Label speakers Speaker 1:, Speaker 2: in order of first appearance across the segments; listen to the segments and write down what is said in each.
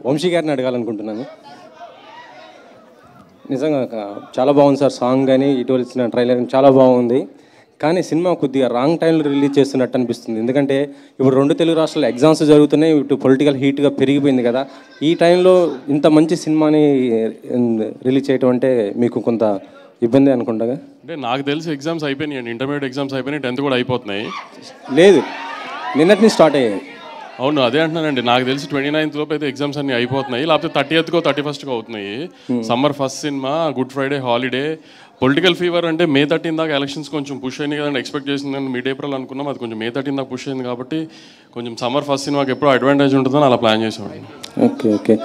Speaker 1: వంశీ గారిని అడగాలనుకుంటున్నాను. నిజంగా చాలా బాగుంది సార్, సాంగ్ కానీ ఇటీవల ఇచ్చిన ట్రైలర్ చాలా బాగుంది. కానీ సినిమా కొద్దిగా రాంగ్ టైంలో రిలీజ్ చేస్తున్నట్టు అనిపిస్తుంది. ఎందుకంటే ఇప్పుడు 2 తెలుగు రాష్ట్రాల్లో ఎగ్జామ్స్ జరుగుతున్నాయి, ఇటు పొలిటికల్ హీట్గా పెరిగిపోయింది కదా. ఈ టైంలో ఇంత మంచి సినిమాని రిలీజ్ చేయడం అంటే మీకు కొంత ఇబ్బంది అనుకుంటాగా?
Speaker 2: అంటే నాకు తెలిసి ఎగ్జామ్స్ అయిపోయినాయి, ఇంటర్మీడియట్ ఎగ్జామ్స్ అయిపోయినాయి, 10th కూడా అయిపోతున్నాయి.
Speaker 1: లేదు, నిన్నటిని స్టార్ట్ అయ్యాయి.
Speaker 2: అవును, అదే అంటున్నానండి. నాకు తెలిసి 29th లోపు అయితే ఎగ్జామ్స్ అన్ని అయిపోతున్నాయి, లేకపోతే 30th 31st అవుతున్నాయి. Summer first cinema, good Friday holiday, political fever అంటే May 13 దాకా ఎలక్షన్స్ కొంచెం పుష్ అయింది కదండి. ఎక్స్పెక్ట్ చేసింది mid-April అనుకున్నాం, అది కొంచెం May 13 దాకా పుష్ అయింది కాబట్టి కొంచెం సమ్మర్ ఫస్ట్ సినిమాకి ఎప్పుడు అడ్వాంటేజ్ ఉంటుందని అలా ప్లాన్ చేసామండి.
Speaker 1: Okay okay.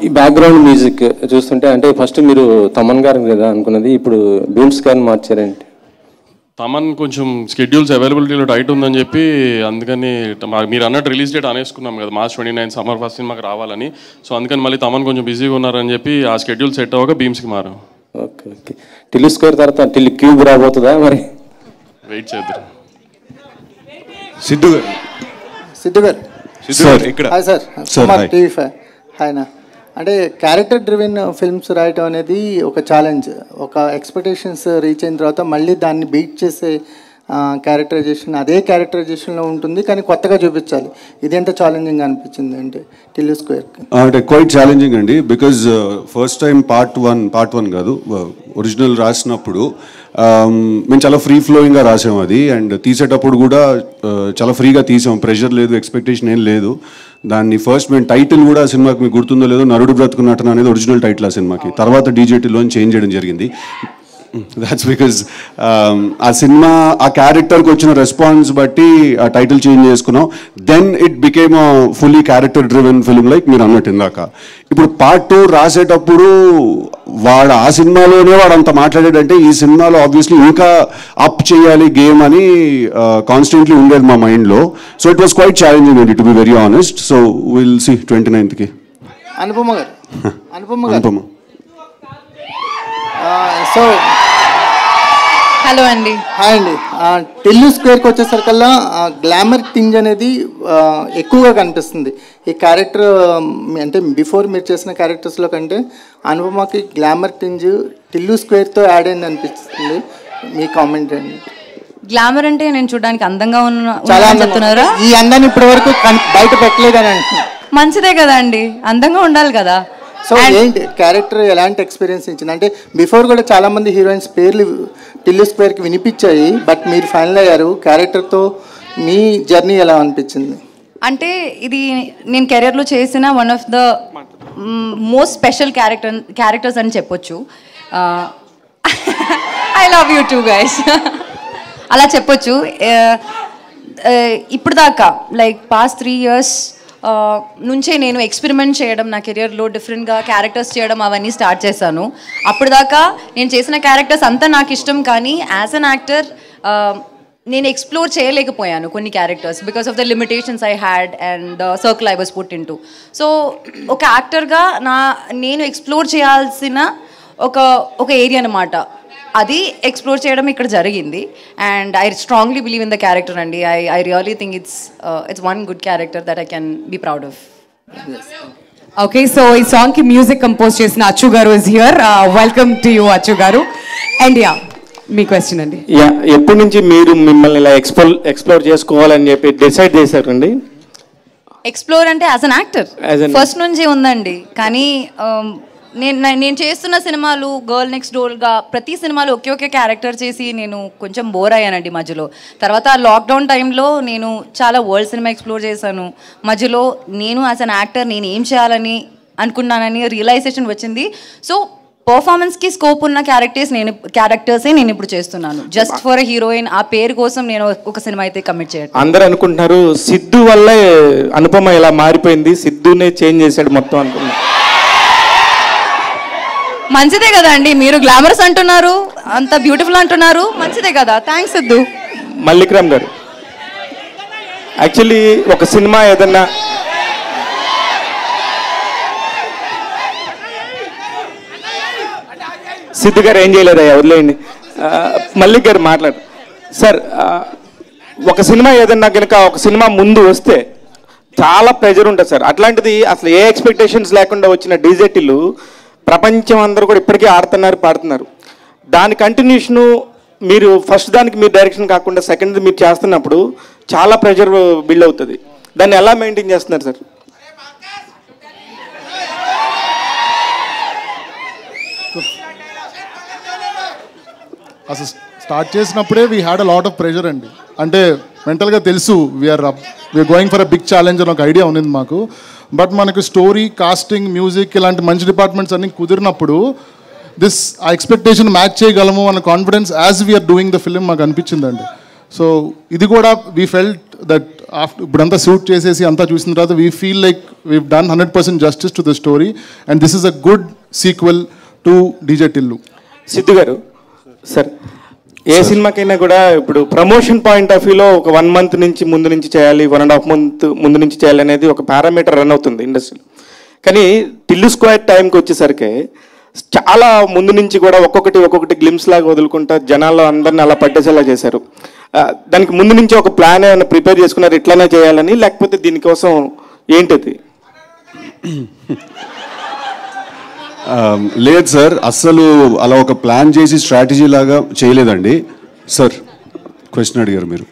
Speaker 1: ఈ బ్యాక్గ్రౌండ్ మ్యూజిక్ చూస్తుంటే అంటే ఫస్ట్ మీరు తమన్ గారు కదా అనుకున్నది, ఇప్పుడు బీమ్స్ గారిని మార్చారంటే?
Speaker 2: తమన్ కొంచెం స్కెడ్యూల్స్ అవైలబిలిటీలో టైట్ ఉందని చెప్పి, అందుకని మీరు అన్నట్టు రిలీజ్ డేట్ అనేసుకున్నాం కదా March 29 సమ్మర్ ఫస్ట్ సినిమాకి రావాలని. సో అందుకని మళ్ళీ తమన్ కొంచెం బిజీగా ఉన్నారని చెప్పి ఆ షెడ్యూల్ సెట్ అవ్వక బీమ్స్కి మారాం.
Speaker 1: Okay okay. టిల్లు స్క్వేర్ తర్వాత టిల్లు క్యూబ్ రాబోతుందా మరి?
Speaker 2: వెయిట్ చేద్దాం.
Speaker 3: సిద్ధు గారు
Speaker 4: ఇక్కడ సార్ టీవీ5 ఆయన అంటే క్యారెక్టర్ డ్రివెన్ ఫిల్మ్స్ రాయటం అనేది ఒక ఛాలెంజ్. ఒక ఎక్స్పెక్టేషన్స్ రీచ్ అయిన తర్వాత మళ్ళీ దాన్ని బీట్ చేసే క్యారెక్టరైజేషన్ అదే క్యారెక్టరైజేషన్లో ఉంటుంది, కానీ కొత్తగా చూపించాలి. ఇది ఎంత ఛాలెంజింగ్ అనిపించింది అంటే టిల్లు స్క్వేర్కి?
Speaker 3: అంటే క్వైట్ ఛాలెంజింగ్ అండి, because first time part one కాదు, ఒరిజినల్ రాసినప్పుడు మేము చాలా ఫ్రీ ఫ్లోయింగ్గా రాసాం అది. అండ్ తీసేటప్పుడు కూడా చాలా ఫ్రీగా తీసాం, ప్రెషర్ లేదు, ఎక్స్పెక్టేషన్ ఏం లేదు. దాన్ని ఫస్ట్ మేము టైటిల్ కూడా సినిమాకి మీకు గుర్తుందో లేదో, నరుడు బ్రతుకున్నట్టన అనేది ఒరిజినల్ టైటిల్ ఆ సినిమాకి. తర్వాత డీజేటీలోని చేంజ్ చేయడం జరిగింది. దాట్స్ బికాజ్ ఆ సినిమా ఆ క్యారెక్టర్కి వచ్చిన రెస్పాన్స్ బట్టి ఆ టైటిల్ చేంజ్ చేసుకున్నాం. Then it became fully character driven film like మీరు అన్నట్టు ఇందాక. ఇప్పుడు పార్ట్ 2 రాసేటప్పుడు వాడు ఆ సినిమాలోనే వాడు అంత మాట్లాడాడంటే ఈ సినిమాలో ఆబ్వియస్లీ ఇంకా అప్ చేయాలి గేమ్ అని కాన్స్టెంట్లీ ఉండేది మా మైండ్లో. So it was quite challenging అండి, to be very honest. So will see 29th.
Speaker 4: Anupama garu so
Speaker 5: hello అండి.
Speaker 4: హాయ్ అండి. టిల్లు స్క్వేర్కి వచ్చేసరికల్లా గ్లామర్ థింగ్ అనేది ఎక్కువగా కనిపిస్తుంది ఈ క్యారెక్టర్. అంటే బిఫోర్ మీరు చేసిన క్యారెక్టర్స్లో కంటే అనుపమకి గ్లామర్ థింగ్ టిల్లు స్క్వేర్తో యాడ్ అయింది అనిపిస్తుంది. మీ కామెంట్ అండి.
Speaker 5: గ్లామర్ అంటే నేను చూడడానికి అందంగా
Speaker 4: చాలా
Speaker 5: చెప్తున్నారా?
Speaker 4: ఈ అందాన్ని ఇప్పటి వరకు బయట పెట్టలేదని అంటున్నాను.
Speaker 5: మంచిదే కదా అండి, అందంగా ఉండాలి కదా.
Speaker 4: సో ఏంటి క్యారెక్టర్ ఎలాంటి ఎక్స్పీరియన్స్ ఇచ్చింది? అంటే బిఫోర్ కూడా చాలామంది హీరోయిన్స్ పేర్లు టిల్లు స్క్వేర్కి వినిపించాయి, బట్ మీరు ఫైనల్ అయ్యారు. క్యారెక్టర్తో మీ జర్నీ ఎలా అనిపించింది?
Speaker 5: అంటే ఇది నేను కెరియర్లో చేసిన one of the most special characters అని చెప్పొచ్చు. I love you two guys అలా చెప్పొచ్చు. ఇప్పుడు దాకా లైక్ పాస్ట్ 3 years నుంచే నేను ఎక్స్పెరిమెంట్ చేయడం, నా కెరియర్లో డిఫరెంట్గా క్యారెక్టర్స్ చేయడం అవన్నీ స్టార్ట్ చేశాను. అప్పుడు దాకా నేను చేసిన క్యారెక్టర్స్ అంతా నాకు ఇష్టం, కానీ యాజ్ అన్ యాక్టర్ నేను ఎక్స్ప్లోర్ చేయలేకపోయాను కొన్ని characters because of the limitations I had and the circle I was put in to. So ఒక యాక్టర్గా నేను ఎక్స్ప్లోర్ చేయాల్సిన ఒక ఏరియా అనమాట, అది ఎక్స్ప్లోర్ చేయడం ఇక్కడ జరిగింది. And I strongly believe in the character అండి. I really think it's one good character that I can be proud of.
Speaker 6: Okay, so ఈ సాంగ్కి మ్యూజిక్ కంపోజ్ చేసిన Achu garu is here. Welcome to you Achu garu. And yeah, మీ question అండి.
Speaker 7: Yeah, ఎప్పటి నుంచి మీరు మిమ్మల్ని ఇలా ఎక్స్ప్లోర్ చేసుకోవాలని చెప్పి డిసైడ్ చేశారండి?
Speaker 5: ఎక్స్ప్లోర్ అంటే యాజ్ అన్ యాక్టర్ ఫస్ట్ నుంచి ఉందండి, కానీ నేను చేస్తున్న సినిమాలు గర్ల్ నెక్స్ట్ డోర్గా ప్రతి సినిమాలో ఒకే క్యారెక్టర్ చేసి నేను కొంచెం బోర్ అయ్యానండి మధ్యలో. తర్వాత లాక్డౌన్ టైంలో నేను చాలా వరల్డ్ సినిమా ఎక్స్ప్లోర్ చేశాను. మధ్యలో నేను యాజ్ అన్ యాక్టర్ నేను ఏం చేయాలని అనుకున్నానని రియలైజేషన్ వచ్చింది. సో పర్ఫార్మెన్స్కి స్కోప్ ఉన్న క్యారెక్టర్సే నేను ఇప్పుడు చేస్తున్నాను. జస్ట్ ఫర్ హీరోయిన్ ఆ పేరు కోసం నేను ఒక సినిమా అయితే కమిట్ చేయను.
Speaker 7: అందరూ అనుకుంటున్నారు సిద్ధు వల్లే అనుపమ ఇలా మారిపోయింది, సిద్ధునే చేంజ్ చేశాడు మొత్తం అనుకున్నాను.
Speaker 5: మంచిదే కదా అండి, మీరు గ్లామరస్ అంటున్నారు, అంత బ్యూటిఫుల్ అంటున్నారు, మంచిదే కదా. థ్యాంక్స్ సిద్ధు.
Speaker 7: మల్లిక్రామ్ గారు, యాక్చువల్లీ ఒక సినిమా ఏదన్నా సిద్ధు గారు ఏం చేయలేదయ్యా, వదిలేయండి. మల్లిక్ గారు మాట్లాడు సార్. ఒక సినిమా ఏదన్నా కనుక ఒక సినిమా ముందు వస్తే చాలా ప్రెజర్ ఉంటుంది సార్. అట్లాంటిది అసలు ఏ ఎక్స్పెక్టేషన్స్ లేకుండా వచ్చిన డీజే టిల్లు ప్రపంచం అందరూ కూడా ఇప్పటికీ ఆడుతున్నారు, పాడుతున్నారు. దాని కంటిన్యూషను మీరు ఫస్ట్ దానికి మీరు డైరెక్షన్ కాకుండా సెకండ్ మీరు చేస్తున్నప్పుడు చాలా ప్రెషర్ బిల్డ్ అవుతుంది. దాన్ని ఎలా మెయింటైన్ చేస్తున్నారు సార్?
Speaker 8: అసలు స్టార్ట్ చేసినప్పుడే we had a lot of pressure అండి. అంటే మెంటల్గా తెలుసు we are going for a big challenge అని ఒక ఐడియా ఉన్నింది మాకు. బట్ మనకు స్టోరీ, కాస్టింగ్, మ్యూజిక్ ఇలాంటి మంచి డిపార్ట్మెంట్స్ అన్ని కుదిరినప్పుడు ఆ ఎక్స్పెక్టేషన్ మ్యాచ్ చేయగలము అన్న confidence as we are doing the film మాకు అనిపించిందండి. సో ఇది కూడా వీ ఫెల్ట్ దట్ ఇప్పుడంతా షూట్ చేసేసి అంతా చూసిన తర్వాత we feel like we done 100% justice to the story and this is a good sequel to DJ Tillu.
Speaker 7: Siddhu గారు సార్, ఏ సినిమాకైనా కూడా ఇప్పుడు ప్రమోషన్ పాయింట్ ఆఫ్ వ్యూలో ఒక 1 month నుంచి ముందు నుంచి చేయాలి, 1.5 month ముందు నుంచి చేయాలి అనేది ఒక పారామీటర్ రన్ అవుతుంది ఇండస్ట్రీలో. కానీ టిల్లు స్క్వేర్ టైంకి వచ్చేసరికి చాలా ముందు నుంచి కూడా ఒక్కొక్కటి గ్లిమ్స్ లాగా వదులుకుంటా జనాల్లో అందరిని అలా పట్టేసేలా చేశారు. దానికి ముందు నుంచి ఒక ప్లాన్ ఏమైనా ప్రిపేర్ చేసుకున్నారు ఇట్లానే చేయాలని, లేకపోతే దీనికోసం ఏంటిది?
Speaker 3: లేదు సార్, అస్సలు అలా ఒక ప్లాన్ చేసి స్ట్రాటజీ లాగా చేయలేదండి సార్. క్వశ్చన్ అడిగారు మీరు.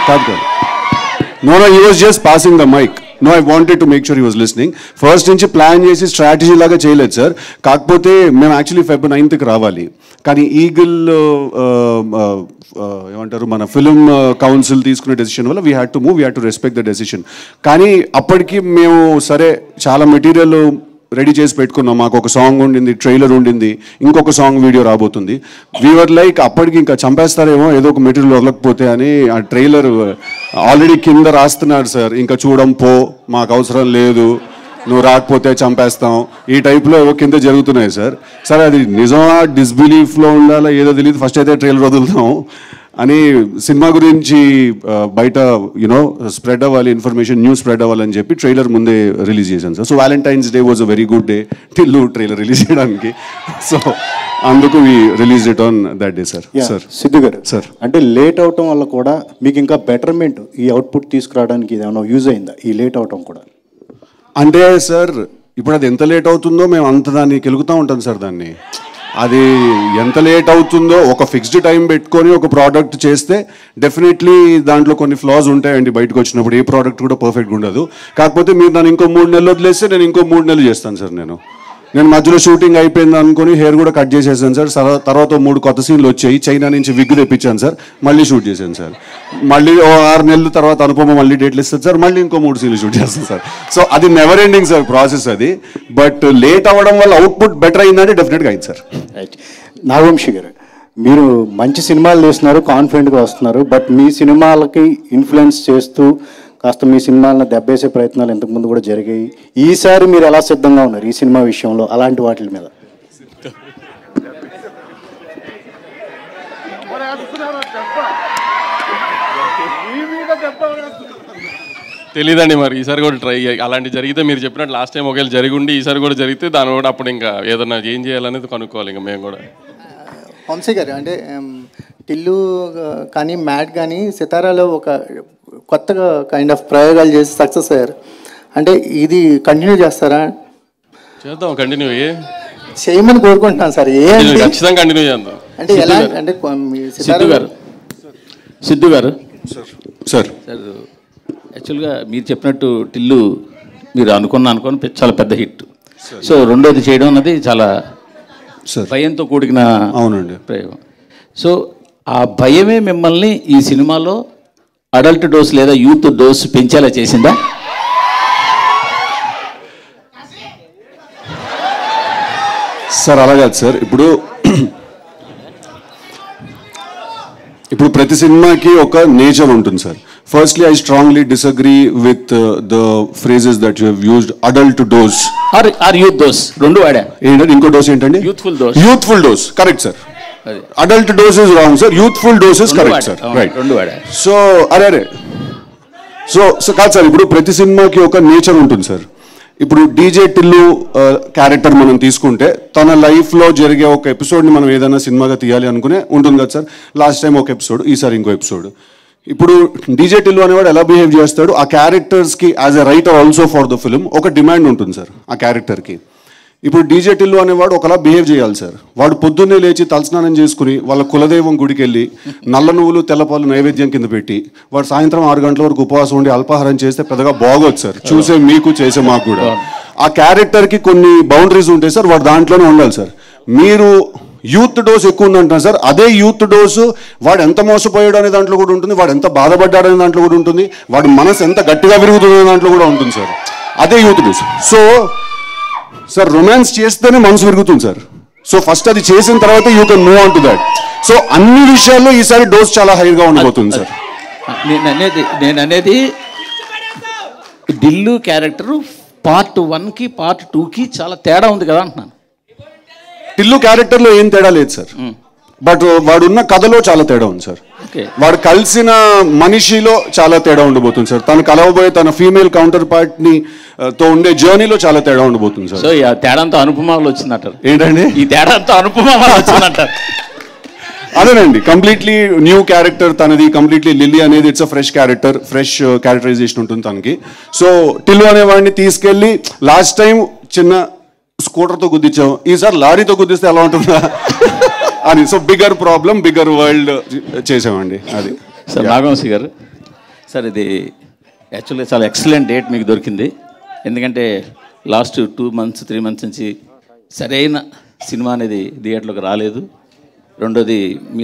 Speaker 3: కాదు no he was just passing the mic. No, I wanted to make sure he was listening. First నుంచి ప్లాన్ చేసి స్ట్రాటజీ లాగా చేయలేదు సార్. కాకపోతే మేము యాక్చువల్లీ Feb 9th రావాలి, కానీ ఈగిల్ ఏమంటారు మన ఫిలిం కౌన్సిల్ తీసుకునే డెసిషన్ వల్ల we had to move, we had to respect the decision. కానీ అప్పటికి మేము సరే చాలా మెటీరియల్ రెడీ చేసి పెట్టుకున్నాం. మాకు ఒక సాంగ్ ఉండింది, ట్రైలర్ ఉండింది, ఇంకొక సాంగ్ వీడియో రాబోతుంది. వీఆర్ లైక్ అప్పటికి ఇంకా చంపేస్తారేమో ఏదో ఒక మెటీరియల్ వదలకపోతే అని ఆ ట్రైలర్ ఆల్రెడీ కింద రాస్తున్నారు సార్. ఇంకా చూడం పో, మాకు అవసరం లేదు, నువ్వు రాకపోతే చంపేస్తాం, ఈ టైప్లో ఏవో కింద జరుగుతున్నాయి సార్. సరే అది నిజమా డిస్బిలీఫ్లో ఉండాలా ఏదో తెలియదు, ఫస్ట్ అయితే ట్రైలర్ వదులుతాం అని సినిమా గురించి బయట యునో స్ప్రెడ్ అవ్వాలి, ఇన్ఫర్మేషన్ న్యూస్ స్ప్రెడ్ అవ్వాలని చెప్పి ట్రైలర్ ముందే రిలీజ్ చేశాను sir. So Valentine's day was a very good day Tillu trailer release చేయడానికి. సో అందుకు we release it on that day sir. Sir
Speaker 9: Siddhu గారు
Speaker 3: సార్,
Speaker 9: అంటే లేట్ అవటం వల్ల కూడా మీకు ఇంకా బెటర్మెంట్ ఈ అవుట్పుట్ తీసుకురావడానికి ఏమైనా యూజ్ అయిందా ఈ లేట్ అవటం కూడా?
Speaker 3: అంటే సార్ ఇప్పుడు అది ఎంత లేట్ అవుతుందో మేము అంత దాన్ని కెలుగుతూ ఉంటాం సార్. దాన్ని అది ఎంత లేట్ అవుతుందో ఒక ఫిక్స్డ్ టైం పెట్టుకొని ఒక ప్రోడక్ట్ చేస్తే డెఫినెట్లీ దాంట్లో కొన్ని ఫ్లాస్ ఉంటాయండి. బయటకు వచ్చినప్పుడు ఏ ప్రోడక్ట్ కూడా పర్ఫెక్ట్గా ఉండదు. కాకపోతే మీరు దాన్ని ఇంకో 3 నెలలు వదిలేస్తే నేను ఇంకో 3 నెలలు చేస్తాను సార్. నేను మధ్యలో షూటింగ్ అయిపోయింది అనుకుని హెయిర్ కూడా కట్ చేసేసాను సార్. తర్వాత 3 కొత్త సీన్లు వచ్చాయి, చైనా నుంచి విగ్ తెప్పించాను సార్, మళ్ళీ షూట్ చేశాను సార్. మళ్ళీ 6 నెలల తర్వాత అనుపమ మళ్ళీ డేట్లు ఇస్తుంది సార్, మళ్ళీ ఇంకో 3 సీన్లు షూట్ చేస్తాను సార్. సో అది నెవర్ ఎండింగ్ సార్ ప్రాసెస్ అది. బట్ లేట్ అవ్వడం వల్ల అవుట్పుట్ బెటర్ అయిందంటే డెఫినెట్గా అయింది సార్.
Speaker 9: నాగవంశి గారు, మీరు మంచి సినిమాలు తీస్తున్నారు, కాన్ఫిడెంట్గా వస్తున్నారు. బట్ మీ సినిమాలకి ఇన్ఫ్లుయెన్స్ చేస్తూ కాస్త మీ సినిమాలను దెబ్బేసే ప్రయత్నాలు ఇంతకుముందు కూడా జరిగాయి. ఈసారి మీరు ఎలా సిద్ధంగా ఉన్నారు ఈ సినిమా విషయంలో అలాంటి వాటి మీద?
Speaker 2: తెలీదండి మరి ఈసారి కూడా ట్రై అలాంటి జరిగితే మీరు చెప్పినట్టు లాస్ట్ టైం ఒకవేళ జరిగి ఉండి ఈసారి కూడా జరిగితే దాని కూడా అప్పుడు ఇంకా ఏదన్నా ఏం చేయాలనేది కనుక్కోవాలి ఇంకా మేము కూడా.
Speaker 4: వంశీ గారు, అంటే టిల్లు కానీ మ్యాడ్ కానీ సితారాలో ఒక కొత్తగా కైండ్ ఆఫ్ ప్రయోగాలు చేసి సక్సెస్ అయ్యారు. అంటే ఇది కంటిన్యూ చేస్తారా?
Speaker 2: చేద్దాం, కంటిన్యూ
Speaker 4: చేయమని కోరుకుంటున్నాను సార్.
Speaker 2: ఖచ్చితంగా కంటిన్యూ చేద్దాం.
Speaker 4: అంటే ఎలా అంటే
Speaker 10: సిద్ధు గారు
Speaker 3: సార్ సార్
Speaker 10: యాక్చువల్గా మీరు చెప్పినట్టు టిల్లు మీరు అనుకుని చాలా పెద్ద హిట్. సో రెండోది చేయడం అన్నది చాలా భయంతో కూడిన
Speaker 3: అవునండి
Speaker 10: ప్రయోగం. సో ఆ భయమే మిమ్మల్ని ఈ సినిమాలో అడల్ట్ డోస్ లేదా యూత్ డోస్ పెంచేలా చేసిందా?
Speaker 3: సార్ అలా కాదు సార్. ఇప్పుడు ప్రతి సినిమాకి ఒక నేచర్ ఉంటుంది sir. Firstly I strongly disagree with the phrases that you have used adult dose
Speaker 10: or youth dose రెండు వాడా.
Speaker 3: ఏంటంటే ఇంకో డోస్ ఏంటండి?
Speaker 10: Youthful dose.
Speaker 3: Youthful dose correct sir. Adult dose is wrong sir, youthful dose is correct sir. Right,
Speaker 10: రెండు వాడా.
Speaker 3: So అరే so కాదు sir, ఇప్పుడు ప్రతి సినిమాకి ఒక నేచర్ ఉంటుంది సార్. ఇప్పుడు డీజే టిల్లు క్యారెక్టర్ మనం తీసుకుంటే తన లైఫ్లో జరిగే ఒక ఎపిసోడ్ని మనం ఏదైనా సినిమాగా తీయాలి అనుకునే ఉంటుంది కదా సార్. లాస్ట్ టైం ఒక ఎపిసోడ్, ఈసారి ఇంకో ఎపిసోడ్. ఇప్పుడు డీజే టిల్లు అనేవాడు ఎలా బిహేవ్ చేస్తాడు, ఆ క్యారెక్టర్స్కి as a writer also for the film ఒక డిమాండ్ ఉంటుంది సార్ ఆ క్యారెక్టర్కి. ఇప్పుడు డీజే టిల్లు అనేవాడు ఒకలా బిహేవ్ చేయాలి సార్. వాడు పొద్దున్నే లేచి తలస్నానం చేసుకుని వాళ్ళ కులదైవం గుడికి వెళ్ళి నల్ల నువ్వులు తెల్లపాలు నైవేద్యం కింద పెట్టి వాడు సాయంత్రం 6 గంటల వరకు ఉపవాసం ఉండి అల్పాహారం చేస్తే పెద్దగా బాగోదు సార్, చూసే మీకు చేసే మాకు కూడా. ఆ క్యారెక్టర్కి కొన్ని బౌండరీస్ ఉంటాయి సార్, వాడు దాంట్లోనే ఉండాలి సార్. మీరు యూత్ డోస్ ఎక్కువ ఉందంటున్నారు సార్, అదే యూత్ డోసు వాడు ఎంత మోసపోయాడు అనే దాంట్లో కూడా ఉంటుంది, వాడు ఎంత బాధపడ్డాడు అనే దాంట్లో కూడా ఉంటుంది, వాడి మనసు ఎంత గట్టిగా విరుగుతుంది అనే దాంట్లో కూడా ఉంటుంది సార్. అదే youth dose. So sir romance చేస్తేనే మనసు విరుగుతుంది సార్. సో ఫస్ట్ అది చేసిన తర్వాత you can move on to that. So అన్ని విషయాల్లో ఈసారి డోస్ చాలా హైగా ఉండబోతుంది సార్.
Speaker 10: నేను అనేది ఢిల్లు క్యారెక్టర్ పార్ట్ 1కి పార్ట్ 2కి చాలా తేడా ఉంది కదా అంటున్నాను.
Speaker 3: టిల్లు క్యారెక్టర్లో ఏం తేడా లేదు సార్, బట్ వాడున్న కథలో చాలా తేడా ఉంది సార్. వాడు కలిసిన మనిషిలో చాలా తేడా ఉండబోతుంది సార్. తను కలవబోయే తన ఫీమేల్ కౌంటర్ పార్ట్ ని తో ఉండే జర్నీలో చాలా తేడా ఉండబోతుంది సార్.
Speaker 10: సో ఈ తేడాంతో అనుపమాలు వచ్చిందంటారు
Speaker 3: ఏంటండి?
Speaker 10: ఈ తేడాంతో అనుపమాలు వచ్చిందంటారు.
Speaker 3: అదేనండి, కంప్లీట్లీ న్యూ క్యారెక్టర్ తనది. కంప్లీట్లీ లిల్లీ అనేది it's a fresh character, fresh characterization ఉంటుంది తనకి. సో టిల్లు అనేవాడిని తీసుకెళ్ళి లాస్ట్ టైం చిన్న స్కూటర్తో గుద్దించాం, ఈసారి లారీతో గుద్దిస్తే ఎలా ఉంటుందా అని. So bigger problem, bigger world చేసామండి అది.
Speaker 10: సార్ నాగవంశీ గారు, సార్ ఇది యాక్చువల్గా చాలా ఎక్సలెంట్ డేట్ మీకు దొరికింది. ఎందుకంటే లాస్ట్ 2 months 3 months నుంచి సరైన సినిమా అనేది థియేటర్లోకి రాలేదు. రెండోది మీ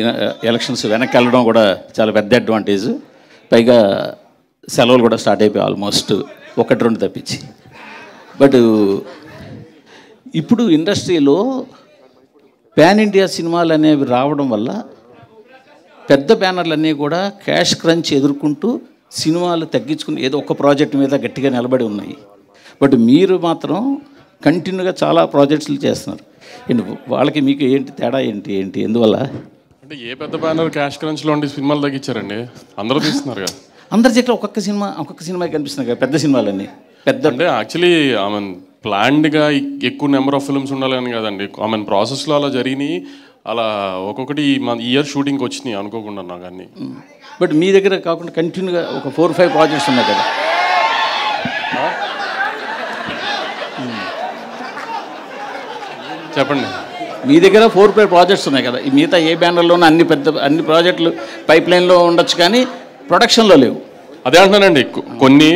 Speaker 10: ఎలక్షన్స్ వెనక్కి వెళ్ళడం కూడా చాలా పెద్ద అడ్వాంటేజ్. పైగా సెలవులు కూడా స్టార్ట్ అయిపోయాయి ఆల్మోస్ట్ 1-2 తప్పించి. బట్ ఇప్పుడు ఇండస్ట్రీలో పాన్ ఇండియా సినిమాలు అనేవి రావడం వల్ల పెద్ద బ్యానర్లు అన్నీ కూడా క్యాష్ క్రంచ్ ఎదుర్కొంటూ సినిమాలు తగ్గించుకుని ఏదో ఒక ప్రాజెక్ట్ మీద గట్టిగా నిలబడి ఉన్నాయి. బట్ మీరు మాత్రం కంటిన్యూగా చాలా ప్రాజెక్ట్స్లు చేస్తున్నారు. వాళ్ళకి మీకు ఏంటి తేడా ఏంటి ఎందువల్ల?
Speaker 2: అంటే ఏ పెద్ద బ్యానర్ క్యాష్ క్రంచ్లో ఉండి సినిమాలు తగ్గించారండి? అందరూ తీస్తున్నారు కదా.
Speaker 10: అందరి చెట్లు ఒక్కొక్క సినిమా కనిపిస్తున్నాయి కదా పెద్ద సినిమాలన్నీ. పెద్ద
Speaker 2: అంటే యాక్చువల్లీ ప్లాన్డ్గా ఎక్కువ నెంబర్ ఆఫ్ ఫిల్మ్స్ ఉండాలని కదండి. ప్రాసెస్లో అలా జరిగినాయి. అలా ఒక్కొక్కటి ఇయర్ షూటింగ్కి వచ్చినాయి అనుకోకుండా నాకు అన్నీ.
Speaker 10: బట్ మీ దగ్గర కాకుండా కంటిన్యూగా ఒక 4-5 ప్రాజెక్ట్స్ ఉన్నాయి కదా.
Speaker 2: చెప్పండి.
Speaker 10: మీ దగ్గర 4-5 ప్రాజెక్ట్స్ ఉన్నాయి కదా. ఈ మిగతా ఏ బ్యానర్లోనూ అన్ని ప్రాజెక్టులు పైప్ లైన్లో ఉండొచ్చు కానీ ప్రొడక్షన్లో లేవు.
Speaker 2: అదే అంటున్నానండి, కొన్ని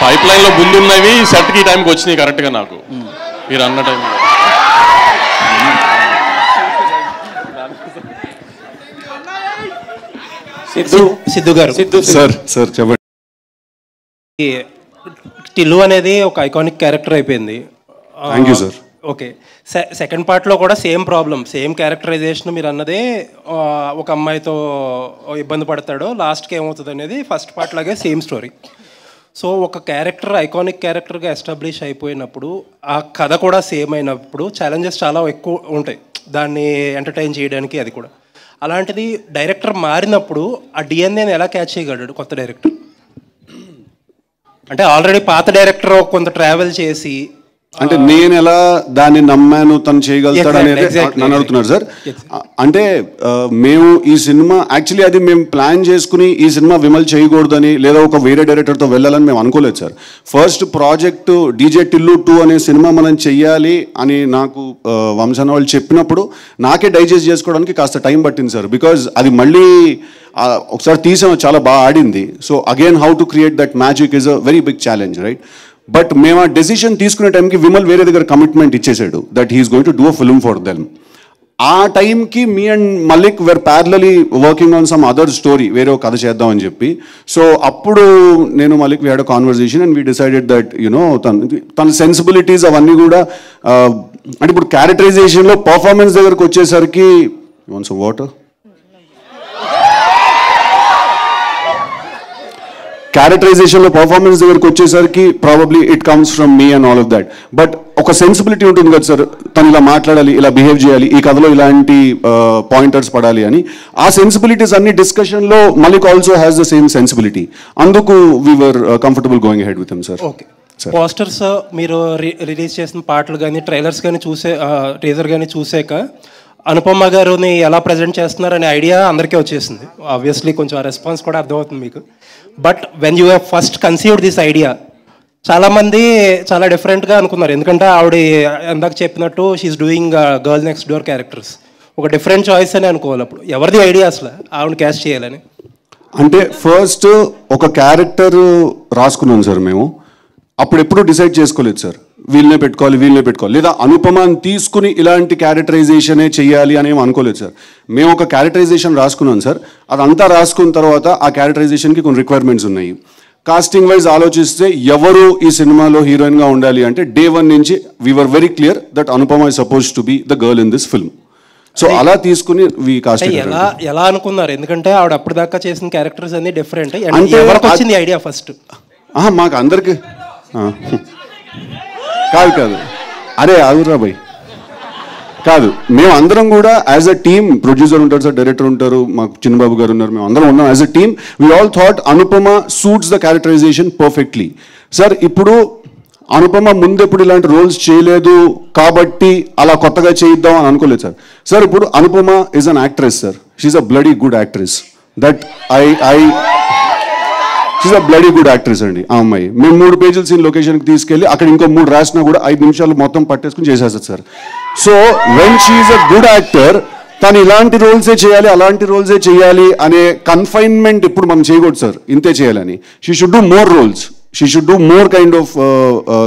Speaker 2: పైప్ లైన్లో ముందున్నవి సెట్కి ఈ టైంకి వచ్చినాయి కరెక్ట్గా నాకు మీరు అన్న టైంలో.
Speaker 11: సిద్ధు గారు,
Speaker 3: సార్ చెప్పండి.
Speaker 11: టిల్లు అనేది ఒక ఐకానిక్ క్యారెక్టర్ అయిపోయింది.
Speaker 3: Thank you sir.
Speaker 11: Okay, second పార్ట్లో కూడా సేమ్ ప్రాబ్లం, సేమ్ క్యారెక్టరైజేషన్. మీరు అన్నదే ఒక అమ్మాయితో ఇబ్బంది పడతాడు, లాస్ట్కి ఏమవుతుంది అనేది ఫస్ట్ పార్ట్ లాగే సేమ్ స్టోరీ. సో ఒక క్యారెక్టర్ ఐకానిక్ క్యారెక్టర్గా ఎస్టాబ్లిష్ అయిపోయినప్పుడు ఆ కథ కూడా సేమ్ అయినప్పుడు ఛాలెంజెస్ చాలా ఎక్కువ ఉంటాయి దాన్ని ఎంటర్టైన్ చేయడానికి. అది కూడా అలాంటిది డైరెక్టర్ మారినప్పుడు ఆ డిఎన్ఏని ఎలా క్యాచ్ చేయగలడు కొత్త డైరెక్టర్? అంటే ఆల్రెడీ పాత డైరెక్టర్ కొంత ట్రావెల్ చేసి
Speaker 3: అంటే నేను ఎలా దాన్ని నమ్మాను తను చేయగలుగుతాడు అనేది నన్ను అడుగుతున్నారు సార్. అంటే మేము ఈ సినిమా యాక్చువల్లీ అది మేము ప్లాన్ చేసుకుని ఈ సినిమా విమల్ చేయకూడదని లేదా ఒక వేరే డైరెక్టర్తో వెళ్ళాలని మేము అనుకోలేదు sir. First project DJ Tillu 2 అనే సినిమా మనం చెయ్యాలి అని నాకు వంశన్న వాళ్ళు చెప్పినప్పుడు నాకే డైజెస్ట్ చేసుకోవడానికి కాస్త టైం పట్టింది సార్. బికాజ్ అది మళ్ళీ ఒకసారి తీసాము, చాలా బాగా ఆడింది. So again how to create that magic is a very big challenge, right? But మేము ఆ డెసిషన్ తీసుకునే టైంకి విమల్ వేరే దగ్గర కమిట్మెంట్ ఇచ్చేసాడు that he's going to do a film for them. ఆ టైంకి me and Malik were parallelly working on some other story, వేరే ఒక కథ చేద్దామని చెప్పి. సో అప్పుడు నేను Malik we had a conversation and we decided that you know తన సెన్సిబిలిటీస్ అవన్నీ కూడా అంటే ఇప్పుడు క్యారెక్టరైజేషన్లో పర్ఫార్మెన్స్ దగ్గరకు వచ్చేసరికి వాటర్ క్యారెక్టరైజేషన్లో పర్ఫార్మెన్స్ దగ్గరకు వచ్చేసరికి probably it comes from me and all of that. But ఒక సెన్సిబిలిటీ ఉంటుంది కదా సార్, తను ఇలా మాట్లాడాలి, ఇలా బిహేవ్ చేయాలి, ఈ కథలో ఇలాంటి పాయింటర్స్ పడాలి అని. ఆ సెన్సిబిలిటీస్ అన్ని డిస్కషన్లో Malik also has the same sensibility. అందుకు we're comfortable going ahead with him sir.
Speaker 11: Okay, posters మీరు రిలీజ్ చేసిన పాటలు కానీ ట్రైలర్స్ కానీ టీజర్ కానీ చూసాక అనుపమ గారుని ఎలా ప్రజెంట్ చేస్తున్నారనే ఐడియా అందరికీ వచ్చేసింది. ఆబ్వియస్లీ కొంచెం రెస్పాన్స్ కూడా అర్థమవుతుంది మీకు. But when you have first conceived this idea, చాలామంది చాలా డిఫరెంట్గా అనుకున్నారు. ఎందుకంటే ఆవిడ ఇందాక చెప్పినట్టు she's doing girl next door characters, ఒక డిఫరెంట్ చాయిస్ అని అనుకోవాలి. అప్పుడు ఎవరిది ఐడియా అసలు ఆవిడ క్యాస్ట్ చేయాలని?
Speaker 3: అంటే ఫస్ట్ ఒక క్యారెక్టర్ రాసుకున్నాం సార్ మేము. అప్పుడు ఎప్పుడూ డిసైడ్ చేసుకోలేదు సార్, వీళ్ళనే పెట్టుకోవాలి లేదా అనుపమాని తీసుకుని ఇలాంటి క్యారెక్టరైజేషనే చెయ్యాలి అని ఏం అనుకోలేదు సార్. మేము ఒక క్యారెక్టరైజేషన్ రాసుకున్నాం సార్. అదంతా రాసుకున్న తర్వాత ఆ క్యారెక్టరైజేషన్కి కొన్ని రిక్వైర్మెంట్స్ ఉన్నాయి. కాస్టింగ్ వైజ్ ఆలోచిస్తే ఎవరు ఈ సినిమాలో హీరోయిన్గా ఉండాలి అంటే డే 1 నుంచి we were very clear that Anupama is suppose to be the girl in this film. So అలా తీసుకుని
Speaker 11: ఎలా అనుకున్నారు? ఎందుకంటే ఆవిడ అప్పటిదాకా చేసిన క్యారెక్టర్స్ అన్ని డిఫరెంట్. ఎవరికి వచ్చింది ఐడియా ఫస్ట్?
Speaker 3: మాకు అందరికి కాదు అరే ఆగురా భయ్ కాదు, మేము అందరం కూడా యాజ్ అ టీమ్, ప్రొడ్యూసర్ ఉంటారు సార్, డైరెక్టర్ ఉంటారు, మాకు చిన్నబాబు గారు ఉన్నారు, మేము అందరం ఉన్నాం as a team. We all thought Anupama suits the characterization perfectly. Sir ఇప్పుడు అనుపమ ముందెప్పుడు ఇలాంటి రోల్స్ చేయలేదు కాబట్టి అలా కొత్తగా చేయిద్దాం అని అనుకోలేదు సార్. సార్ ఇప్పుడు Anupama is an actress sir, she's a bloody good actress. That she's a bloody good actress అండి ఆ అమ్మాయి. మేము 3 పేజీల సీన్ లొకేషన్కి తీసుకెళ్ళి అక్కడ ఇంకో 3 రాసినా కూడా 5 నిమిషాలు మొత్తం పట్టేసుకుని చేసేస్తుంది sir. So when she's a good actor, తను ఇలాంటి రోల్సే చేయాలి అలాంటి రోల్సే చేయాలి అనే కన్ఫైన్మెంట్ ఇప్పుడు మనం చేయకూడదు సార్, ఇంతే చేయాలని. She should do more roles, she should do more kind of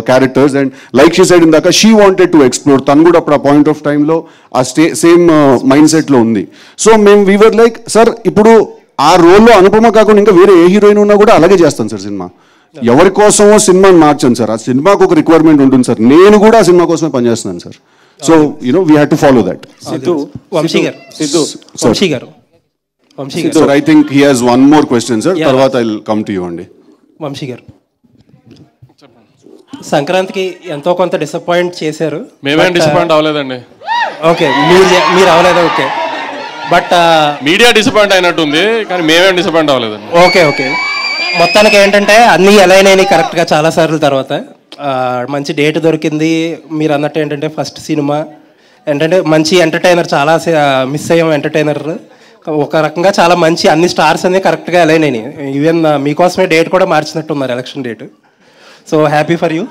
Speaker 3: characters, and like she said indaka, she wanted to explore. Tanu kuda appudu point of time lo aa same mindset lo undi. So we were like, sir ipudu aa role lo Anupama kaakunda inka vere ee heroine unna kuda alage chestam sir cinema. Evari kosamo cinema marcham sir, aa cinema ku oka requirement untundi sir. Nenu kuda aa cinema kosame pani chestunnan sir. So we had to follow that.
Speaker 11: Sidhu Vamshi garu
Speaker 3: sir, I think he has one more question sir. Tarvata I'll come to you andi.
Speaker 11: Vamshi garu, సంక్రాంతికి ఎంతో కొంత disappoint చేశారు.
Speaker 2: మేమేం disappoint అవ్వలేదండి.
Speaker 11: Okay, మీరు అవ్వలేదు. Okay, but
Speaker 2: media disappoint అయినట్టుంది, కానీ మేమేం డిసప్పాయింట్ అవ్వలేదండి.
Speaker 11: ఓకే మొత్తానికి ఏంటంటే అన్నీ అలైన్ అయినాయి కరెక్ట్గా చాలా సార్లు. తర్వాత మంచి డేట్ దొరికింది. మీరు అన్నట్టు ఏంటంటే ఫస్ట్ సినిమా ఏంటంటే మంచి ఎంటర్టైనర్, చాలా మిస్ అయ్యాం ఎంటర్టైనర్. ఒక రకంగా చాలా మంచి అన్ని స్టార్స్ అన్నీ కరెక్ట్గా అలైన్ అయినాయి. ఈవెన్ మీకోసమే డేట్ కూడా మార్చినట్టున్నారు, election date. So happy for you.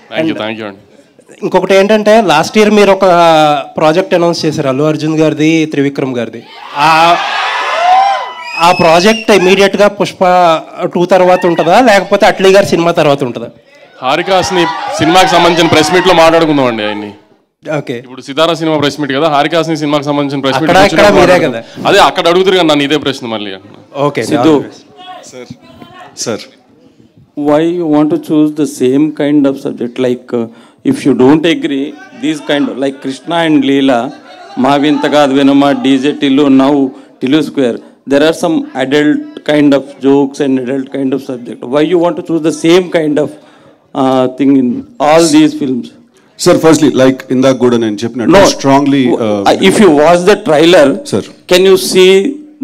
Speaker 2: Thank you అండి.
Speaker 11: ఇంకొకటి ఏంటంటే లాస్ట్ ఇయర్ మీరు ఒక ప్రాజెక్ట్ అనౌన్స్ చేశారు, అల్లు అర్జున్ గారిది, త్రివిక్రమ్ గారిది. ఆ ప్రాజెక్ట్ ఇమీడియట్గా పుష్ప 2 తర్వాత ఉంటుందా, లేకపోతే అట్లీ గారి సినిమా తర్వాత ఉంటుందా?
Speaker 2: హారికాస్ని సినిమాకి సంబంధించిన ప్రెస్ మీట్లో మాట్లాడుకుందాం అండి ఆయన్ని.
Speaker 11: ఓకే,
Speaker 2: ఇప్పుడు సితారా సినిమా ప్రెస్ మీట్ కదా, హారికాస్ని సినిమాకి సంబంధించిన ప్రెస్ మీట్
Speaker 11: మీరే కదా.
Speaker 2: అదే అక్కడ అడుగుతారు కదా నన్ను ఇదే ప్రశ్న మళ్ళీ.
Speaker 11: Okay
Speaker 3: sir
Speaker 12: why you want to choose the same kind of subject? Like if you don't agree, these kind of like Krishna and Leela, Mavinta Gad Venama, DJ Tillu, now Tillu Square, there are some adult kind of jokes and adult kind of subject. Why you want to choose the same kind of thing in all these films?
Speaker 3: Sir, firstly, like in the good and Chipnut, no, strongly
Speaker 12: if you watch the trailer,
Speaker 3: sir,
Speaker 12: can you see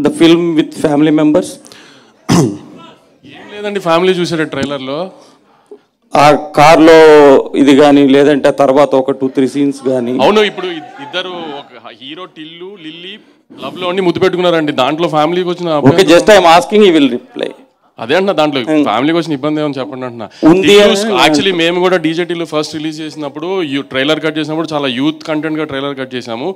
Speaker 12: the film with family members?
Speaker 2: లేదండి, family చూసారు ట్రైలర్లో.
Speaker 12: ఆ కార్లో ఇది కానీ లేదంటే తర్వాత ఒక 2-3 సీన్స్ కానీ.
Speaker 2: అవును, ఇప్పుడు ఇద్దరు ఒక హీరో టిల్లు లిల్లీ లవ్ లో అన్ని ముద్దు పెట్టుకున్నారండి. దాంట్లో ఫ్యామిలీకి వచ్చిన
Speaker 12: okay, just I'm asking, you will reply.
Speaker 2: అదే అంటున్నా, దాంట్లో ఫ్యామిలీకి వచ్చిన ఇబ్బంది ఏమని చెప్పండి అంటున్నా. యాక్చువల్లీ మేము కూడా డీజేటీలో ఫస్ట్ రిలీజ్ చేసినప్పుడు ట్రైలర్ కట్ చేసినప్పుడు చాలా యూత్ కంటెంట్ గా ట్రైలర్ కట్ చేసాము.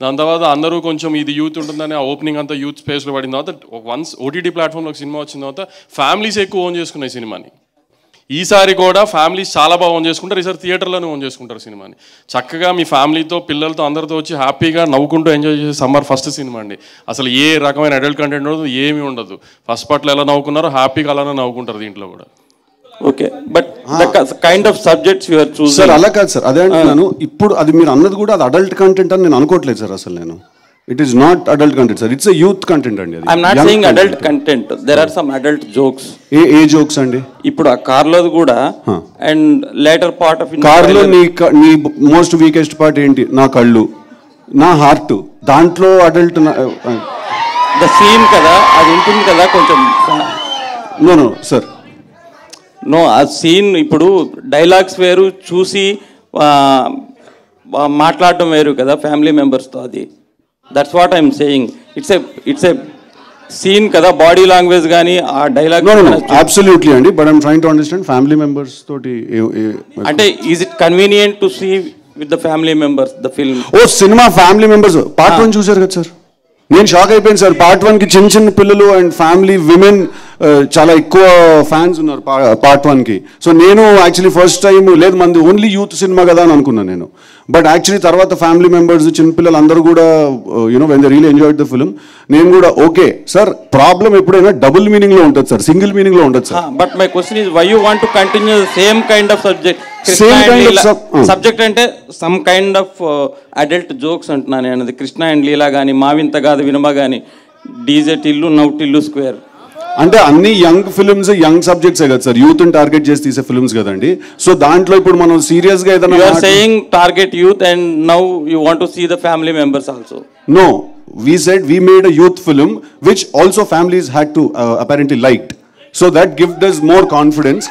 Speaker 2: దాని తర్వాత అందరూ కొంచెం ఇది యూత్ ఉంటుందని ఆ ఓపెనింగ్ అంతా యూత్ స్పేస్ లో పడిన తర్వాత వన్స్ ఓటీటీ ప్లాట్ఫామ్ లో సినిమా వచ్చిన తర్వాత ఫ్యామిలీస్ ఎక్కువ ఓన్ చేసుకున్నాయి సినిమాని. ఈసారి కూడా ఫ్యామిలీస్ చాలా బాగా ఓన్ చేసుకుంటారు, ఈసారి థియేటర్లోనే ఓన్ చేసుకుంటారు సినిమాని. చక్కగా మీ ఫ్యామిలీతో పిల్లలతో అందరితో వచ్చి హ్యాపీగా నవ్వుకుంటూ ఎంజాయ్ చేసే సమ్మర్ ఫస్ట్ సినిమా అండి. అసలు ఏ రకమైన అడల్ట్ కంటెంట్ ఉండదు, ఏమీ ఉండదు. ఫస్ట్ పార్ట్లో ఎలా నవ్వుకున్నారో హ్యాపీగా అలానే నవ్వుకుంటారు దీంట్లో కూడా.
Speaker 12: Okay, but kind of subjects you are choosing.
Speaker 3: Sir అలా కాదు సార్, అదే అంటున్నాను. ఇప్పుడు అది మీరు అన్నది కూడా అది అడల్ట్ కంటెంట్ అని నేను అనుకోవట్లేదు సార్. అసలు నేను it is not adult content sir, it's a youth content అండి.
Speaker 12: I'm not saying adult content, there are some adult jokes.
Speaker 3: ఏ జోక్స్ అండి?
Speaker 12: ఇప్పుడు ఆ కార్లో కూడా అండ్ లేటర్ పార్ట్ ఆఫ్
Speaker 3: కార్లో నీ మోస్ట్ వీకెస్ట్ పార్ట్ ఏంటి? నా కళ్ళు, నా హార్ట్. దాంట్లో అడల్ట్
Speaker 12: ద సీన్ కదా, అది ఉంటుంది కదా కొంచెం.
Speaker 3: నో సార్,
Speaker 12: నో, ఆ సీన్ ఇప్పుడు డైలాగ్స్ వేరు, చూసి మాట్లాడటం వేరు కదా ఫ్యామిలీ మెంబర్స్తో. అది that's what I'm saying. It's a scene కదా, బాడీ లాంగ్వేజ్ కానీ ఆ డైలాగ్.
Speaker 3: అబ్సల్యూట్లీ అండి, but I'm trying to understand family members తోటి
Speaker 12: అంటే is it convenient to see with the family members the film?
Speaker 3: ఓ సినిమా ఫ్యామిలీ మెంబర్స్ పార్ట్ 1 చూసారు కదా సార్, నేను షాక్ అయిపోయాను సార్. పార్ట్ 1 కి చిన్న చిన్న పిల్లలు అండ్ ఫ్యామిలీ విమెన్ చాలా ఎక్కువ ఫ్యాన్స్ ఉన్నారు పార్ట్ 1 కి. సో నేను యాక్చువల్లీ ఫస్ట్ టైం లేదు మంది ఓన్లీ యూత్ సినిమా కదా అని అనుకున్నాను నేను. బట్ యాక్చువల్లీ తర్వాత ఫ్యామిలీ మెంబర్స్ చిన్నపిల్లలు అందరూ కూడా when they really enjoyed the film. నేను కూడా ఓకే సార్, ప్రాబ్లం ఎప్పుడైనా డబుల్ మీనింగ్ లో ఉంటుంది సార్, సింగిల్ మీనింగ్ లో ఉంటుంది sir.
Speaker 12: But my question is why you want to continue same kind of subject? Subject అంటే some kind of adult jokes అంటున్నాను నేను. అది కృష్ణ అండ్ లీలా కానీ, మావింత కాదు వినమ కానీ, DJ Tillu, now Tillu square
Speaker 3: అంటే అన్ని యంగ్ ఫిల్మ్స్ యంగ్ సబ్జెక్ట్సే కదా సార్, యూత్ టార్గెట్ చేసి తీసే ఫిల్మ్స్ కదండి. సో దాంట్లో ఇప్పుడు మనం సీరియస్ గా ఏదైనా
Speaker 12: you are saying target youth and now you want to see the family members also.
Speaker 3: No, we said we made a youth film which also families had to apparently liked, so that gives us more confidence.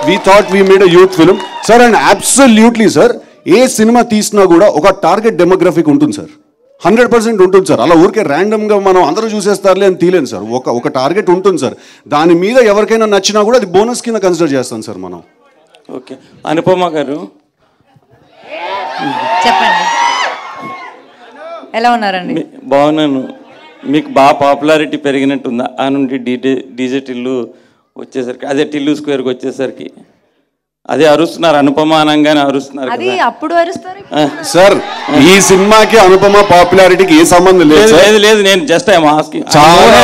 Speaker 3: We thought we made a youth film sir, and absolutely sir, A cinema తీసినా కూడా ఒక target demographic ఉంటుంది sir, 100% ఉంటుంది sir. అలా ఊరికే ర్యాండమ్గా మనం అందరూ చూసేస్తారులే అని తీలేను సార్. ఒక టార్గెట్ ఉంటుంది సార్, దాని మీద ఎవరికైనా నచ్చినా కూడా అది బోనస్ కింద కన్సిడర్ చేస్తాం సార్ మనం.
Speaker 12: ఓకే, అనుపమ గారు
Speaker 5: చెప్పండి, ఎలా ఉన్నారండి?
Speaker 12: బాగున్నాను. మీకు బాగా పాపులారిటీ పెరిగినట్టుందా ఆ నుండి డీజే టిల్లు వచ్చేసరికి, అదే టిల్లు స్క్వేర్కి వచ్చేసరికి? అదే అరుస్తున్నారు, అనుపమ అనగానే అరుస్తున్నారు.
Speaker 5: అది అప్పుడు అరుస్తారు
Speaker 3: సార్. ఈ సినిమాకి అనుపమ పాపులారిటీకి ఏ సంబంధం లేదు.
Speaker 12: లేదు, నేను జస్ట్ ఐఎమ్ ఆస్కింగ్.
Speaker 3: చాలా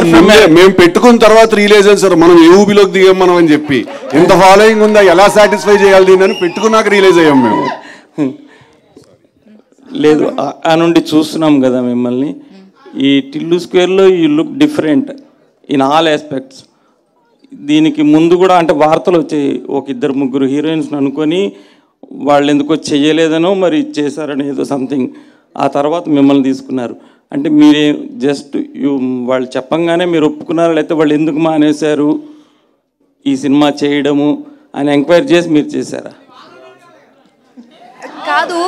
Speaker 3: మేము పెట్టుకున్న తర్వాత రిలీజ్ అయ్యింది సార్, మనం యూబీలోకి దిగాం మనం అని చెప్పి. ఎంత ఫాలోయింగ్ ఉందా, ఎలా సాటిస్ఫై చేయాలి దీన్ని అని పెట్టుకున్నాక రిలీజ్ అయ్యాం మేము.
Speaker 12: లేదు, ఆ నుండి చూస్తున్నాం కదా మిమ్మల్ని. ఈ టిల్లు స్క్వేర్లో you look different in all aspects. దీనికి ముందు కూడా అంటే వార్తలు వచ్చాయి, ఒక 2-3 హీరోయిన్స్ని అనుకొని వాళ్ళు ఎందుకో చెయ్యలేదనో మరి చేశారని ఏదో సంథింగ్. ఆ తర్వాత మిమ్మల్ని తీసుకున్నారు. అంటే మీరే జస్ట్ వాళ్ళు చెప్పంగానే మీరు ఒప్పుకున్నారు, లేకపోతే వాళ్ళు ఎందుకు మానేశారు ఈ సినిమా చేయడము అని ఎంక్వైరీ చేసి మీరు చేశారా?
Speaker 5: కాదు,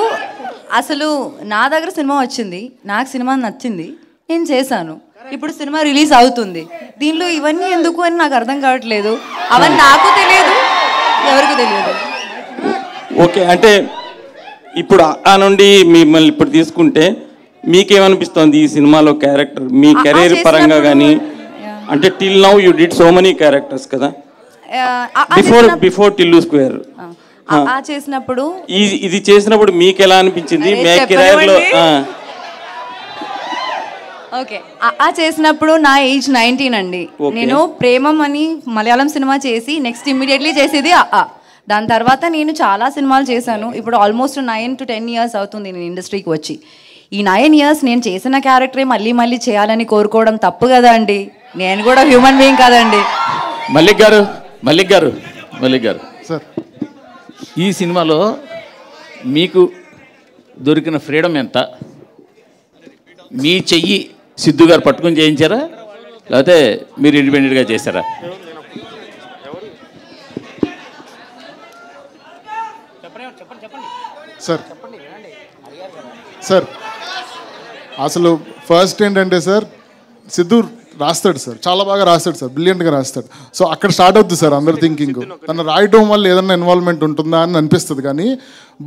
Speaker 5: అసలు నా దగ్గర సినిమా వచ్చింది, నాకు సినిమా నచ్చింది, నేను చేశాను. ఇప్పుడు సినిమా రిలీజ్ అవుతుంది, దీనిలో ఇవన్నీ ఎందుకు అని నాకు అర్థం కావట్లేదు. అవన్నీ నాకు తెలియదు, ఎవరికి తెలియదు.
Speaker 12: ఓకే, అంటే ఇప్పుడు ఆ నుండి మిమ్మల్ని ఇప్పుడు తీసుకుంటే మీకేమనిపిస్తుంది ఈ సినిమాలో క్యారెక్టర్ మీ కెరీర్ పరంగా కానీ? అంటే till now you did so many characters కదా, బిఫోర్ టిల్లు స్క్వేర్.
Speaker 5: చేసినప్పుడు
Speaker 12: ఇది చేసినప్పుడు మీకు ఎలా అనిపించింది? మీ కెరీర్లో
Speaker 5: ఓకే, చేసినప్పుడు నా ఏజ్ 19 అండి. నేను ప్రేమం అని మలయాళం సినిమా చేసి నెక్స్ట్ ఇమ్మీడియట్లీ చేసేది దాని తర్వాత నేను చాలా సినిమాలు చేశాను. ఇప్పుడు ఆల్మోస్ట్ 9 to 10 years అవుతుంది నేను ఇండస్ట్రీకి వచ్చి. ఈ 9 years నేను చేసిన క్యారెక్టరే మళ్ళీ మళ్ళీ చేయాలని కోరుకోవడం తప్పు కదా అండి. నేను కూడా హ్యూమన్ బీయింగ్ కదండి.
Speaker 10: మల్లిక్ గారు
Speaker 8: సార్,
Speaker 10: ఈ సినిమాలో మీకు దొరికిన ఫ్రీడమ్ ఎంత? మీ చెయ్యి సిద్ధు గారు పట్టుకొని చేయించారా, లేకపోతే మీరు ఇండిపెండెంట్గా చేశారా?
Speaker 8: సార్ అసలు ఫస్ట్ ఏంటంటే సార్, సిద్ధు రాస్తాడు సార్, చాలా బాగా రాస్తాడు సార్, బ్రిలియంట్గా రాస్తాడు. సో అక్కడ స్టార్ట్ అవుతుంది సార్ అందరు థింకింగ్, తను రాయటం వల్ల ఏదైనా ఇన్వాల్వ్మెంట్ ఉంటుందా అని అనిపిస్తుంది. కానీ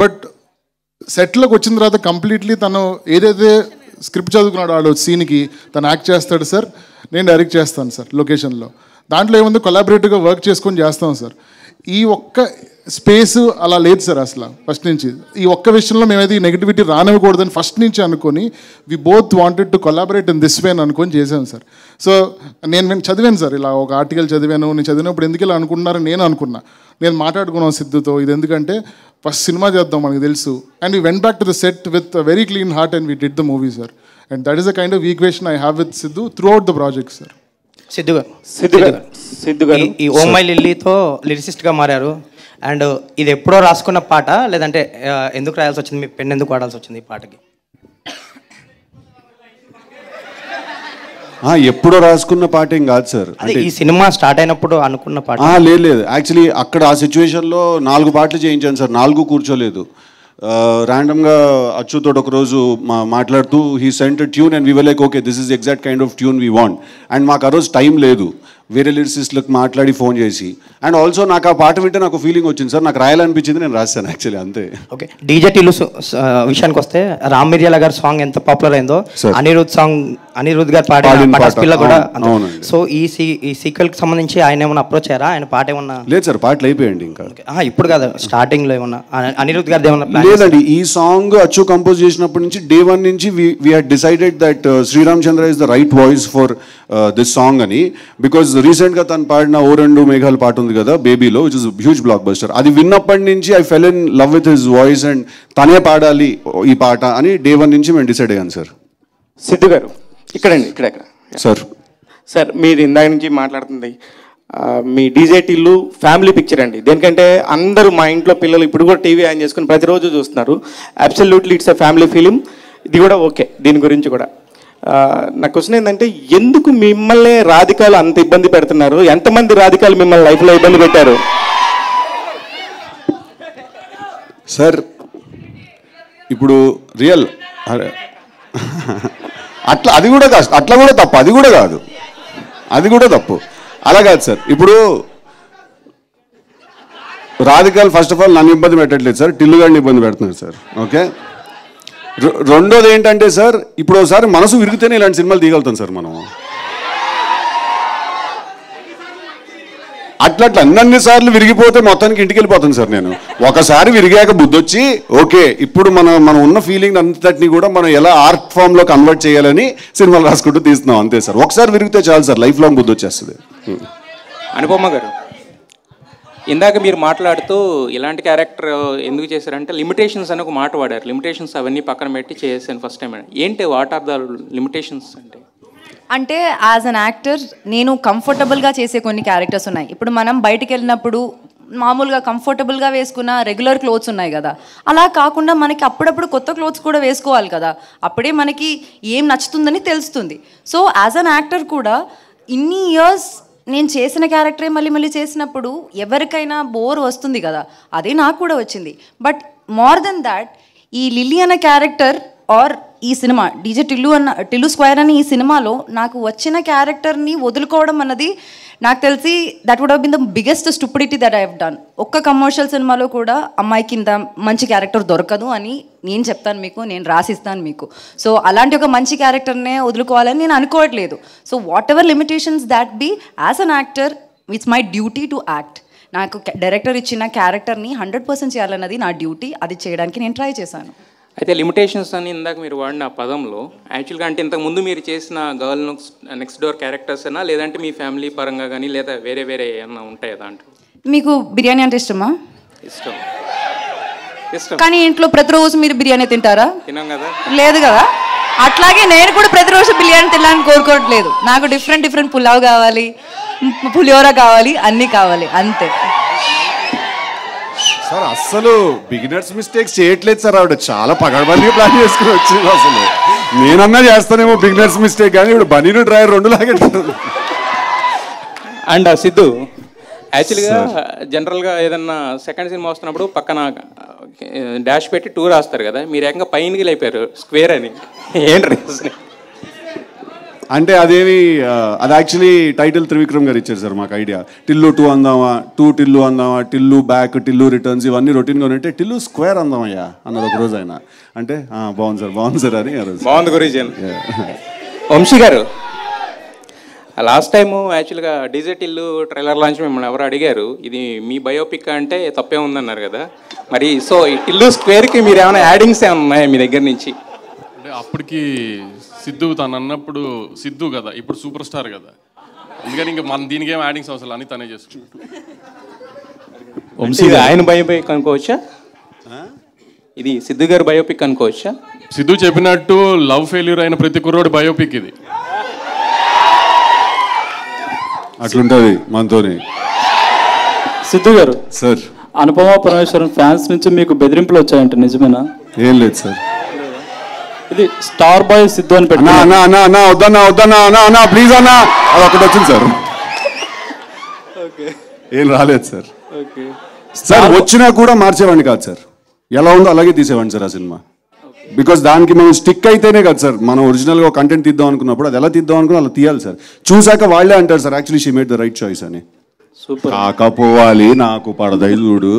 Speaker 8: బట్ సెట్లోకి వచ్చిన తర్వాత కంప్లీట్లీ తను ఏదైతే స్క్రిప్ట్ చదువుకున్నాడు వాడు సీన్కి తను యాక్ట్ చేస్తాడు సార్, నేను డైరెక్ట్ చేస్తాను సార్ లొకేషన్లో. దాంట్లో ఏముంది, కొలాబరేటివ్గా వర్క్ చేసుకొని చేస్తాం సార్. ఈ ఒక్క స్పేస్ అలా లేదు సార్ అసలు ఫస్ట్ నుంచి. ఈ ఒక్క విషయంలో మేమైతే ఈ నెగిటివిటీ రానివ్వకూడదని ఫస్ట్ నుంచి అనుకొని we both wanted to collaborate in this way అని అనుకొని చేశాను సార్. సో నేను చదివాను సార్, ఇలా ఒక ఆర్టికల్ చదివాను. నేను చదివినప్పుడు ఎందుకు ఇలా అనుకుంటున్నారని నేను అనుకున్నా. నేను మాట్లాడుకున్నాను సిద్ధుతో, ఇది ఎందుకంటే ఫస్ట్ సినిమా చేద్దాం మనకు తెలుసు. And we went back to the set with very clean heart and we did the movie sir. And that is the kind of equation I have with Siddhu through out the project sir.
Speaker 13: Siddhu గారు ఈ oh my లిల్లీతో లిరిసిస్ట్గా మారారు. And ఇది ఎప్పుడో రాసుకున్న పాట, లేదంటే ఎందుకు రాయాల్సి వచ్చింది, మీ పెన్ ఎందుకు వాడాల్సి వచ్చింది ఈ పాటకి?
Speaker 3: ఎప్పుడో రాసుకున్న పాట ఏం కాదు సార్,
Speaker 13: అంటే ఈ సినిమా స్టార్ట్ అయినప్పుడు అనుకున్న పాట.
Speaker 3: లేదు యాక్చువల్లీ అక్కడ ఆ సిచ్యువేషన్లో 4 పాటలు చేయించాను సార్, 4 కూర్చోలేదు. ర్యాండమ్గా అచ్చుతో ఒకరోజు మాట్లాడుతూ he sent tune and we were like okay this is exact kind of tune we want. And మాకు ఆ రోజు టైం లేదు, వేరే లిరిసిస్ట్లకు మాట్లాడి ఫోన్ చేసి. అండ్ ఆల్సో నాకు ఆ పాట వింటే నాకు ఫీలింగ్ వచ్చింది సార్, నాకు రాయాలనిపించింది, నేను రాశాను యాక్చువల్లీ అంతే.
Speaker 13: ఓకే, డీజే టిల్లు విషయానికి వస్తే రామ్ మిర్యాల గారి సాంగ్ ఎంత పాపులర్ అయిందో అనిరుద్ గారు పాడిన పటాస్పిల్ల కూడా. సో ఈ సీక్వెల్ కి సంబంధించి ఆయన ఏమైనా అప్రోచ్ అయ్యారా? ఆయన పాట ఏమన్నా?
Speaker 3: లేదు సార్, పాటలు అయిపోయండి ఇంకా.
Speaker 13: ఇప్పుడు కాదు, స్టార్టింగ్ లో ఏమన్నా అనిరుద్ గారిది ఏమన్నా?
Speaker 3: లేదండి, ఈ సాంగ్ అచ్చు కంపోజ్ చేసినప్పటి నుంచి డే వన్ నుంచి we had decided that Sriram Chandra is the right voice for this song అని. బికాజ్ రీసెంట్గా తను పాడిన ఓ రెండు మేఘాలు పాట ఉంది కదా బేబీలో, which is huge blockbuster. అది విన్నప్పటి నుంచి I fell in love with his voice and తనే పాడాలి ఈ పాట అని డే వన్ నుంచి మేము డిసైడ్ అయ్యాను సార్.
Speaker 7: సిద్ధు గారు ఇక్కడండి, ఇక్కడ
Speaker 3: సార్.
Speaker 7: సార్ మీరు ఇందాక నుంచి మాట్లాడుతుంది మీ డీజే టిల్లు ఫ్యామిలీ పిక్చర్ అండి. దేనికంటే అందరూ మా ఇంట్లో పిల్లలు ఇప్పుడు కూడా టీవీ ఆన్ చేసుకుని ప్రతిరోజు చూస్తున్నారు. Absolutely it's a family film. ఇది కూడా ఓకే, దీని గురించి కూడా నా క్వశ్చన్ ఏంటంటే, ఎందుకు మిమ్మల్ని రాధికాలు అంత ఇబ్బంది పెడుతున్నారు? ఎంతమంది రాధికాలు మిమ్మల్ని లైఫ్లో ఇబ్బంది పెట్టారు?
Speaker 3: సార్ ఇప్పుడు రియల్ అట్లా అది కూడా కాదు, అట్లా కూడా తప్పు, అది కూడా కాదు, అది కూడా తప్పు, అలా కాదు సార్. ఇప్పుడు రాధికాలు ఫస్ట్ ఆఫ్ ఆల్ నన్ను ఇబ్బంది పెట్టట్లేదు సార్, టిల్లు గారిని ఇబ్బంది పెడుతున్నారు సార్. ఓకే, రెండోది ఏంటంటే సార్, ఇప్పుడు ఒకసారి మనసు విరిగితేనే ఇలాంటి సినిమాలు తీయగలుగుతాం సార్ మనం. అట్లా అన్ని సార్లు విరిగిపోతే మొత్తానికి ఇంటికి వెళ్ళిపోతాను సార్ నేను. ఒకసారి విరిగాక బుద్ధి వచ్చి ఓకే ఇప్పుడు మనం ఉన్న ఫీలింగ్ అంతటిని కూడా మనం ఎలా ఆర్ట్ ఫామ్ లో కన్వర్ట్ చేయాలని సినిమాలు రాసుకుంటూ తీస్తున్నాం అంతే సార్. ఒకసారి విరిగితే చాలు సార్, లైఫ్ లాంగ్ బుద్ధి వచ్చేస్తుంది.
Speaker 14: అనుపమ గారు, ఇందాక మీరు మాట్లాడుతూ ఇలాంటి క్యారెక్టర్ ఎందుకు చేశారంటే లిమిటేషన్స్ అని ఒక మాట వాడారు. లిమిటేషన్స్ అవన్నీ పక్కన పెట్టి చేసాను ఫస్ట్ టైం. ఏంటి, వాట్ ఆర్ ద లిమిటేషన్స్
Speaker 5: అంటే యాజ్ అన్ యాక్టర్ నేను కంఫర్టబుల్గా చేసే కొన్ని క్యారెక్టర్స్ ఉన్నాయి. ఇప్పుడు మనం బయటికి వెళ్ళినప్పుడు మామూలుగా కంఫర్టబుల్గా వేసుకున్న రెగ్యులర్ క్లోత్స్ ఉన్నాయి కదా, అలా కాకుండా మనకి అప్పుడప్పుడు కొత్త క్లోత్స్ కూడా వేసుకోవాలి కదా, అప్పుడే మనకి ఏం నచ్చుతుందని తెలుస్తుంది. సో యాజ్ అన్ యాక్టర్ కూడా ఇన్ని ఇయర్స్ నేను చేసిన క్యారెక్టరే మళ్ళీ మళ్ళీ చేసినప్పుడు ఎవరికైనా బోర్ వస్తుంది కదా, అదే నాకు కూడా వచ్చింది. బట్ మోర్ దెన్ దాట్, ఈ లిల్లీ అనే క్యారెక్టర్ ఆర్ ఈ సినిమా డీజే టిల్లు స్క్వేర్ అని ఈ సినిమాలో నాకు వచ్చిన క్యారెక్టర్ని వదులుకోవడం అన్నది నాకు తెలిసి that would have been the biggest stupidity that I have done. ఒక్క కమర్షియల్ సినిమాలో కూడా అమ్మాయికి ఇంత మంచి క్యారెక్టర్ దొరకదు అని నేను చెప్తాను మీకు, నేను రాసిస్తాను మీకు. సో అలాంటి ఒక మంచి క్యారెక్టర్నే వదులుకోవాలని నేను అనుకోవట్లేదు. So whatever limitations that be, as an actor it's my duty to act. నాకు డైరెక్టర్ ఇచ్చిన క్యారెక్టర్ని 100% చేయాలన్నది నా డ్యూటీ, అది చేయడానికి నేను ట్రై చేశాను.
Speaker 14: అయితే లిమిటేషన్స్ అని ఇందాక మీరు వాడిన పదంలో యాక్చువల్గా అంటే ఇంతకుముందు మీరు చేసిన గర్ల్ నెక్స్ట్ డోర్ క్యారెక్టర్స్ అయినా లేదంటే మీ ఫ్యామిలీ పరంగా కానీ లేదా వేరే వేరే ఏమన్నా ఉంటాయా దాంట్లో?
Speaker 5: మీకు బిర్యానీ అంటే ఇష్టమా?
Speaker 14: ఇష్టం.
Speaker 5: కానీ ఇంట్లో ప్రతిరోజు మీరు బిర్యానీ తింటారా?
Speaker 14: తినాం కదా.
Speaker 5: లేదు కదా. అట్లాగే నేను కూడా ప్రతిరోజు బిర్యానీ తినాలని కోరుకోవట్లేదు. నాకు డిఫరెంట్ పులావ్ కావాలి, పులిహోర కావాలి, అన్నీ కావాలి, అంతే.
Speaker 3: సార్ అస్సలు బిగినర్స్ మిస్టేక్స్ చేయట్లేదు సార్, ఆవిడ చాలా పగడబందిగా ప్లాన్ చేసుకుని వచ్చింది. అసలు నేనన్నా చేస్తానేమో బిగినర్స్ మిస్టేక్, కానీ ఇప్పుడు బనీను డ్రైవర్ రెండు లాగెట్టారు.
Speaker 14: అండ్ సిద్ధు, యాక్చువల్గా జనరల్గా ఏదన్నా సెకండ్ సినిమా వస్తున్నప్పుడు పక్కన డాష్ పెట్టి టూ రాస్తారు కదా, మీరు ఏకంగా పైనకి లేపారు స్క్వేర్ అని, ఏంటి రీజన్?
Speaker 3: అంటే అదేమి అది యాక్చువల్లీ టైటిల్ త్రివిక్రమ్ గారు ఇచ్చారు సార్ మాకు ఐడియా. టిల్లు 2 అందామా, 2 టిల్లు అందామా, టిల్లు బ్యాక్, టిల్లు రిటర్న్స్ ఇవన్నీ రొటీన్గా ఉంటే టిల్లు స్క్వేర్ అందామయ్యా అన్నది ఒక రోజు ఆయన. అంటే బాగుంది సార్ అని
Speaker 14: బాగుంది గురించి. వంశీ గారు, లాస్ట్ టైము యాక్చువల్గా డీజే టిల్లు ట్రైలర్ లాంచ్ మిమ్మల్ని ఎవరు అడిగారు ఇది మీ బయోపిక్ అంటే తప్పే ఉందన్నారు కదా, మరి సో ఈ టిల్లు స్క్వేర్కి మీరు ఏమైనా యాడింగ్స్ ఏమైనా ఉన్నాయా మీ దగ్గర నుంచి?
Speaker 2: అంటే అప్పటికి సిద్ధు తను అన్నప్పుడు సిద్ధు కదా, ఇప్పుడు సూపర్ స్టార్ కదా, అందుకని ఇంకా మన దీనికి ఏం యాడింగ్స్ అవసరం అని తనే చేసుకుంటాడు.
Speaker 14: వంశీ ఆయన బయోపిక్ అనుకోవచ్చా? ఇది సిద్ధు గారు బయోపిక్ అనుకోవచ్చా?
Speaker 2: సిద్ధు చెప్పినట్టు లవ్ ఫెయిల్యూర్ అయిన ప్రతి కుర్రోడు బయోపిక్ ఇది.
Speaker 3: అట్లుంటది మనతోని.
Speaker 12: సిద్ధు గారు
Speaker 3: సార్,
Speaker 12: అనుపమ పరమేశ్వరన్ ఫ్యాన్స్ నుంచి మీకు బెదిరింపులు వచ్చాయంట, నిజమేనా?
Speaker 3: ఏం లేదు సార్,
Speaker 12: ఇది స్టార్ బాయ్ సిద్ధు అని
Speaker 3: పెట్టినా వద్దన్నా ప్లీజ్ అన్నా, అది ఒకటి వచ్చింది సార్. ఏం రాలేదు సార్. సార్ వచ్చినా కూడా మార్చేవాడిని కాదు సార్, ఎలా ఉందో అలాగే తీసేవాడిని సార్ ఆ సినిమా. బికాస్ దానికి మనం స్టిక్ అయితేనే కదా సార్ మనం ఒరిజినల్గా కంటెంట్ తీద్దాం అనుకున్నప్పుడు అది ఎలా తీద్దాం అనుకున్నా అలా తీయాలి సార్. చూసాక వాళ్ళే అంటారు sir actually she made the right choice అని. కాకపోవాలి నాకు పడదైదుడు.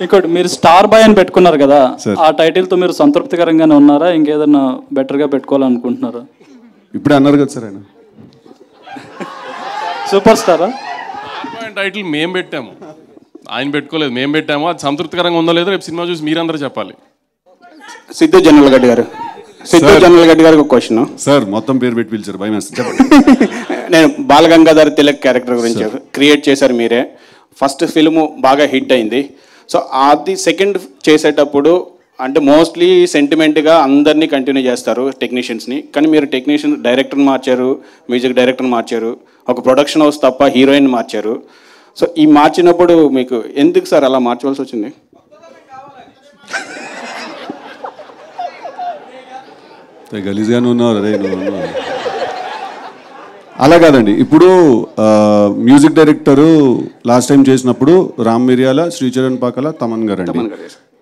Speaker 15: ఇంకోటి మీరు స్టార్ బాయ్ అని పెట్టుకున్నారు కదా, ఆ టైటిల్తో మీరు సంతృప్తికరంగానే ఉన్నారా, ఇంకేదన్నా బెటర్గా పెట్టుకోవాలనుకుంటున్నారా?
Speaker 3: ఇప్పుడే అన్నారు కదా సార్ ఆయన
Speaker 15: సూపర్ స్టారా
Speaker 2: టైటిల్ మేము పెట్టాము, ఆయన పెట్టుకోలేదు, మేము పెట్టాము. అది సంతృప్తికరంగా ఉందో లేదో రేపు సినిమా చూసి మీరందరూ చెప్పాలి.
Speaker 7: సిద్ధు జనరల్ గడ్డి గారికి ఒక క్వశ్చన్
Speaker 3: సార్. మొత్తం పేరు పెట్టి పిలిచారు భయం వేస్తుంది, చెప్పండి.
Speaker 7: నేను బాలగంగాధర్ తిలక్ క్యారెక్టర్ గురించి క్రియేట్ చేశారు మీరే. ఫస్ట్ ఫిల్మ్ బాగా హిట్ అయింది. సో అది సెకండ్ చేసేటప్పుడు అంటే మోస్ట్లీ సెంటిమెంట్గా అందరినీ కంటిన్యూ చేస్తారు టెక్నీషియన్స్ని, కానీ మీరు డైరెక్టర్ని మార్చారు, మ్యూజిక్ డైరెక్టర్ని మార్చారు, ఒక ప్రొడక్షన్ హౌస్ తప్ప హీరోయిన్ మార్చారు. సో ఈ మార్చినప్పుడు మీకు ఎందుకు సార్ అలా మార్చవలసి వచ్చింది?
Speaker 3: గలీజ్గానే ఉన్నారు అరే నువ్వు. అలా కాదండి, ఇప్పుడు మ్యూజిక్ డైరెక్టరు లాస్ట్ టైం చేసినప్పుడు రామ్ మిరియాల, శ్రీచరణ్ పాకాల, తమన్ గారు అండి.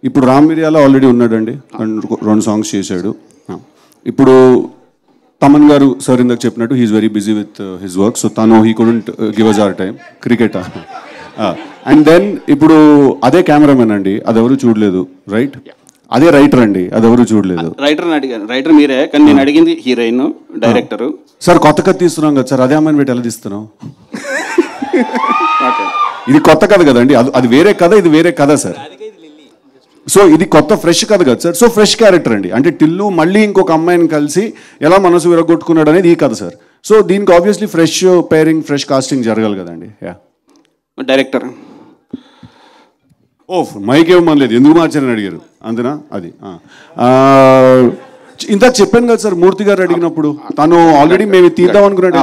Speaker 3: ఇప్పుడు రామ్ మిరియాల ఆల్రెడీ ఉన్నాడండి, 2 సాంగ్స్ చేశాడు. ఇప్పుడు తమన్ గారు సార్ ఇందాక చెప్పినట్టు he's very busy with his work, so తను he couldn't give us our time cricket. And then ఇప్పుడు అదే కెమెరామెన్ అండి, అదెవరు చూడలేదు, రైట్? అదే రైటర్ అండి, అదెవరు చూడలేదు.
Speaker 7: రైటర్ని అడిగాను, రైటర్ మీరే, కానీ నేను అడిగింది హీరోయిన్ డైరెక్టర్.
Speaker 3: సార్ కొత్త కథ తీస్తున్నాం కదా సార్, అదే అమ్మాయిని పెట్టి ఎలా తీస్తున్నాం? ఇది కొత్త కథ కదండి, అది వేరే కథ, ఇది వేరే కథ సార్. సో ఇది కొత్త ఫ్రెష్ కథ కదా సార్. సో ఫ్రెష్ క్యారెక్టర్ అండి, అంటే టిల్లు మళ్ళీ ఇంకొక అమ్మాయిని కలిసి ఎలా మనసు విరగొట్టుకున్నాడు అనేది ఈ కథ సార్. సో దీనికి obviously fresh pairing, fresh casting జరగాలి కదండి.
Speaker 7: డైరెక్టర్
Speaker 3: మైక్ ఏమనలేదు, ఎందుకు మార్చారని అడిగారు అంతేనా? అది ఇందాక చెప్పాను కదా సార్, మూర్తి గారు అడిగినప్పుడు తను ఆల్రెడీ మేము తీద్దాం అనుకున్నాడు,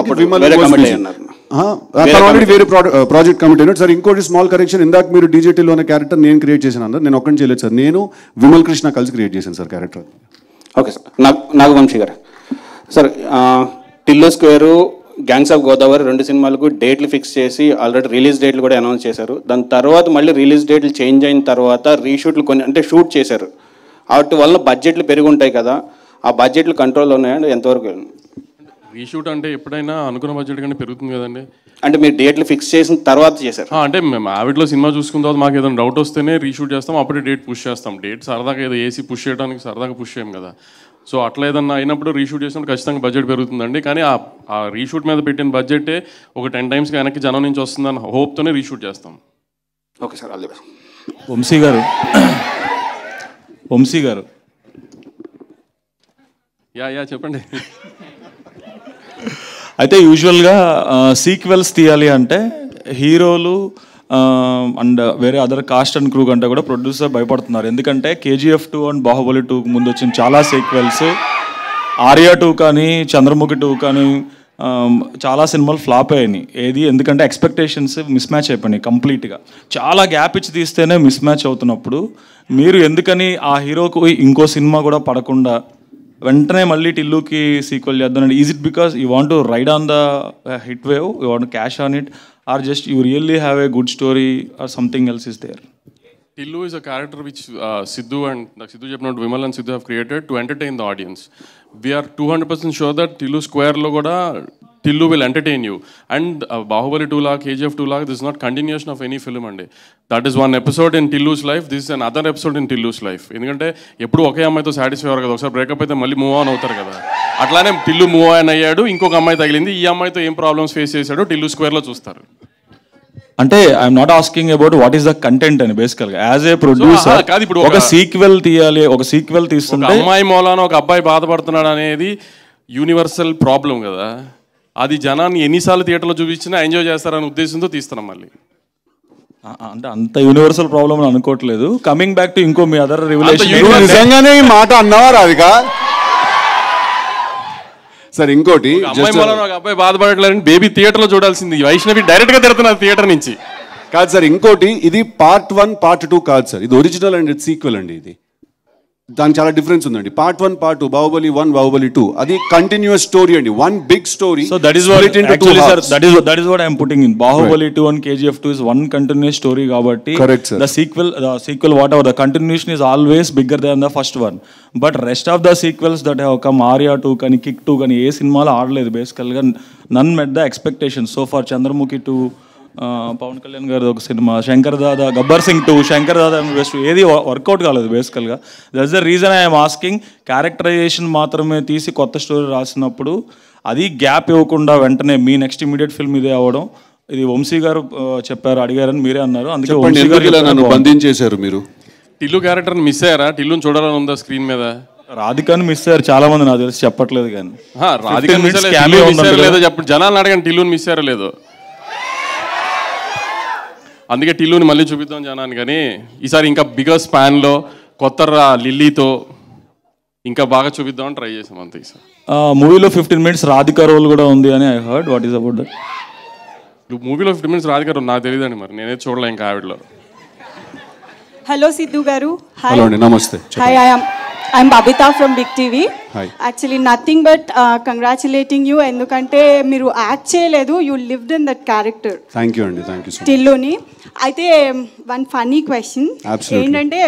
Speaker 3: ఆల్రెడీ వేరే ప్రాజెక్ట్ కమిట్ అయినాడు సార్. ఇంకోటి స్మాల్ కరెక్షన్, ఇందాక మీరు డీజేటీలో అనే క్యారెక్టర్ నేను క్రియేట్ చేశాను అన్నారు, నేను ఒక్కని చేయలేదు సార్, నేను విమల్ కృష్ణ కలిసి క్రియేట్ చేశాను sir character.
Speaker 7: Okay sir. Nagavamsi గారు sir, Tillu square, gangs of Godavari 2 సినిమాలకు డేట్లు ఫిక్స్ చేసి ఆల్రెడీ రిలీజ్ డేట్లు కూడా అనౌన్స్ చేశారు. దాని తర్వాత మళ్ళీ రిలీజ్ డేట్లు చేంజ్ అయిన తర్వాత రీషూట్లు కొన్ని అంటే షూట్ చేశారు, వాటి వల్ల బడ్జెట్లు పెరిగి ఉంటాయి కదా, ఆ బడ్జెట్లు కంట్రోల్ ఉన్నాయండి ఎంతవరకు?
Speaker 2: రీషూట్ అంటే ఎప్పుడైనా అనుకున్న బడ్జెట్ కంటే పెరుగుతుంది కదండి.
Speaker 7: అంటే మీరు డేట్లు ఫిక్స్ చేసిన తర్వాత చేశారు?
Speaker 2: అంటే మేము ఆవిడలో సినిమా చూసుకున్న తర్వాత మాకు ఏదైనా డౌట్ వస్తేనే రీషూట్ చేస్తాం, అప్పుడే డేట్ పుష్ చేస్తాం. డేట్ సరదాగా ఏదో ఏసీ పుష్ చేయడానికి సరదాగా పుష్ చేయం కదా. సో అట్లా ఏదన్నా అయినప్పుడు రీషూట్ చేసినప్పుడు ఖచ్చితంగా బడ్జెట్ పెరుగుతుందండి. కానీ ఆ రీషూట్ మీద పెట్టిన బడ్జెటే ఒక 10 times వెనక్కి జనం నుంచి వస్తుందని హోప్తోనే రీషూట్ చేస్తాం.
Speaker 7: Okay sir. అదే
Speaker 15: వంశీ గారు
Speaker 2: యా చెప్పండి.
Speaker 15: అయితే యూజువల్గా సీక్వెల్స్ తీయాలి అంటే హీరోలు అండ్ వేరే అదర్ కాస్ట్ అండ్ క్రూ కంటే కూడా ప్రొడ్యూసర్ భయపడుతున్నారు. ఎందుకంటే KGF 2 అండ్ బాహుబలి 2 ముందు వచ్చిన చాలా సీక్వెల్స్, ఆర్యా 2 కానీ చంద్రముఖి 2 కానీ చాలా సినిమాలు ఫ్లాప్ అయ్యాయి. ఏది ఎందుకంటే ఎక్స్పెక్టేషన్స్ మిస్ మ్యాచ్ అయిపోయినాయి కంప్లీట్గా. చాలా గ్యాప్ ఇచ్చి తీస్తేనే మిస్ మ్యాచ్ అవుతున్నప్పుడు మీరు ఎందుకని ఆ హీరోకు ఇంకో సినిమా కూడా పడకుండా వెంటనే మళ్ళీ టిల్లుకి సీక్వెల్ చేద్దానండి? Is it because you want to ride on the hit wave, you want cash on it, or just you really have a good story or something else is there?
Speaker 2: Tillu is a character which Sidhu and Sidhu Jepnot, Vimal and Sidhu have created to entertain the audience. We are 200% sure that Tillu Square lo kuda Tillu will entertain you. And Bahubali 2 lakh, KGF 2 lakh, this is not continuation of any film andi. That is one episode in Tillu's life. This is another episode in Tillu's life. ఎందుకంటే ఎప్పుడు ఒకే అమ్మాయితో satisfy అవ్వరు కదా, ఒకసారి breakup అయితే మళ్ళీ move on అవుతారు కదా. అట్లానే టిల్లు మూవ్ ఆన్ అయ్యాడు, ఇంకొక అమ్మాయి తగిలింది, ఈ అమ్మాయితో ఏం ప్రాబ్లమ్స్ ఫేస్ చేశాడో టిల్లు స్క్వేర్లో చూస్తారు.
Speaker 15: అంటే I'm not asking about what is the content అని, బేసికల్గా యాజ్ ఏ ప్రొడ్యూసర్ ఒక సీక్వెల్ తీయాలి, ఒక సీక్వెల్ తీస్తుంటే
Speaker 2: అమ్మాయి మూలాన ఒక అబ్బాయి బాధపడుతున్నాడు అనేది యూనివర్సల్ ప్రాబ్లం కదా. అది జనాన్ని ఎన్నిసార్లు థియేటర్లో చూపించినా ఎంజాయ్ చేస్తారనే ఉద్దేశంతో తీస్తున్నాం. మళ్ళీ
Speaker 15: అంటే అంత యూనివర్సల్ ప్రాబ్లం అని అనుకోవట్లేదు. కమింగ్ బ్యాక్ టు ఇంకో మీ అదర్ రివల్యూషన్,
Speaker 3: నిజంగానే ఈ మాట అన్నావా రాధికా? సార్ ఇంకోటి,
Speaker 2: అబ్బాయి బాధపడట్లేదని బేబీ థియేటర్లో చూడాల్సింది, వైష్ణవి డైరెక్ట్ గా తిడుతున్నారు థియేటర్ నుంచి.
Speaker 3: కాదు సార్, ఇంకోటి, ఇది part 1 part 2 కాదు సార్, ఇది ఒరిజినల్ అండ్ ఇది సీక్వెల్ అండి. ఇది దానికి చాలా డిఫరెన్స్ ఉందండి. పార్ట్ 1 పార్ట్ 2 బాహుబలి 1 బాహుబలి 2 అది కంటిన్యూస్ స్టోరీ అండి, one big story.
Speaker 15: So that is what actually sir, that is what I am putting in. Bahubali 2 and KGF 2 is one continuous story kabatti.
Speaker 3: Correct sir.
Speaker 15: The sequel whatever the continuation is always bigger than the first one. But rest of the sequels that have come, Arya 2 kani Kick 2 kani ఏ సినిమాలో ఆడలేదు basically గా. None met the expectations. So far Chandramukhi 2, Pawan Kalyan గారి ఒక సినిమా, Shankar Dada, Gabbar Singh 2, Shankar Dada best, ఏది work out కాలేదు బేసికల్గా. That's the reason I'm asking. Characterization మాత్రమే తీసి కొత్త స్టోరీ రాసినప్పుడు అది గ్యాప్ ఇవ్వకుండా వెంటనే మీ నెక్స్ట్ ఇమీడియట్ ఫిల్మ్ ఇదే అవ్వడం, ఇది వంశీ గారు చెప్పారు, అడిగారని మీరే అన్నారు. అందుకే వంశీ గారు
Speaker 3: నన్ను బంధించేశారు మీరు.
Speaker 2: టిల్లు క్యారెక్టర్ని మిస్ అయ్యారా? టిల్లుని చూడాలని ఉందా స్క్రీన్ మీద?
Speaker 15: రాధికాని మిస్ అయ్యారు చాలా మంది, నాకు తెలిసి చెప్పట్లేదు కానీ.
Speaker 2: రాధికా మిస్ లేదో చెప్పండి, జనాలు అడగండి టిల్లుని మిస్ అయ్యారో లేదో. అందుకే టిల్లుని మళ్ళీ చూపిద్దాం జనాన్ని. కానీ ఈసారి ఇంకా బిగ్గర్ స్పాన్లో కొత్త లిల్లీతో ఇంకా బాగా చూపిద్దామని ట్రై చేసాం అంతే. ఈసారి
Speaker 15: మూవీలో 15 minutes రాధికా రోల్ కూడా ఉంది అని I heard. What is about that?
Speaker 2: మూవీలో 15 minutes రాధికా రోల్ నాకు తెలియదండి, మరి నేనే చూడలే ఇంకా ఆవిడలో.
Speaker 16: హలో సిద్ధు గారు.
Speaker 3: హలో అండి, నమస్తే.
Speaker 16: Hi, I'm Babitha from Big TV.
Speaker 3: Hi.
Speaker 16: Actually nothing but congratulating you, ఎందుకంటే మీరు యాక్ట్ చేయలేదు, you lived in that character.
Speaker 3: Thank you అండి, థ్యాంక్ యూ సో మచ్.
Speaker 16: టిల్లుని. అయితే వన్ ఫన్నీ క్వశ్చన్ ఏంటంటే,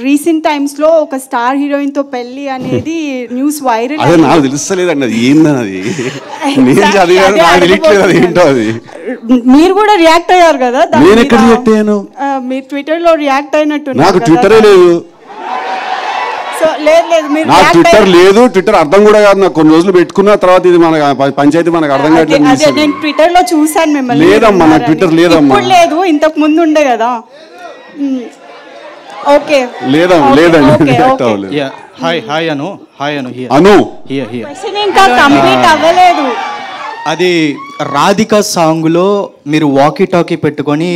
Speaker 16: రీసెంట్ టైమ్స్లో ఒక స్టార్ హీరోయిన్తో పెళ్ళి అనేది న్యూస్ వైరల్.
Speaker 3: అదే నాకు తెలుస్తలేదండి అది ఏందని, అది ఏంటో అది.
Speaker 16: మీరు కూడా రియాక్ట్ అయ్యారు కదా,
Speaker 3: నేను ఎక్కడ రియాక్ట్ అయ్యాను?
Speaker 16: మీరు ట్విట్టర్లో రియాక్ట్ అయినట్టు.
Speaker 3: నాకు ట్విట్టరే లేదు. నాకు ట్విట్టర్ లేదు, ట్విట్టర్ అర్థం కూడా కాదు నాకు. కొన్ని రోజులు పెట్టుకున్న తర్వాత ఇది మన పంచాయతీ మనకు అర్థం కావట్లేదు.
Speaker 16: నేను ట్విట్టర్ లో చూసాను మిమ్మల్ని.
Speaker 3: లేదమ్మా నాకు ట్విట్టర్ లేదమ్మా.
Speaker 16: లేదు, ఇంతకు ముందు ఉండే కదా. ఓకే
Speaker 3: లేదండి.
Speaker 13: హాయ్ అను.
Speaker 16: క్వశ్చన్ ఇంకా కంప్లీట్ అవ్వలేదు.
Speaker 13: అది రాధిక సాంగ్లో మీరు వాకీ టాకీ పెట్టుకొని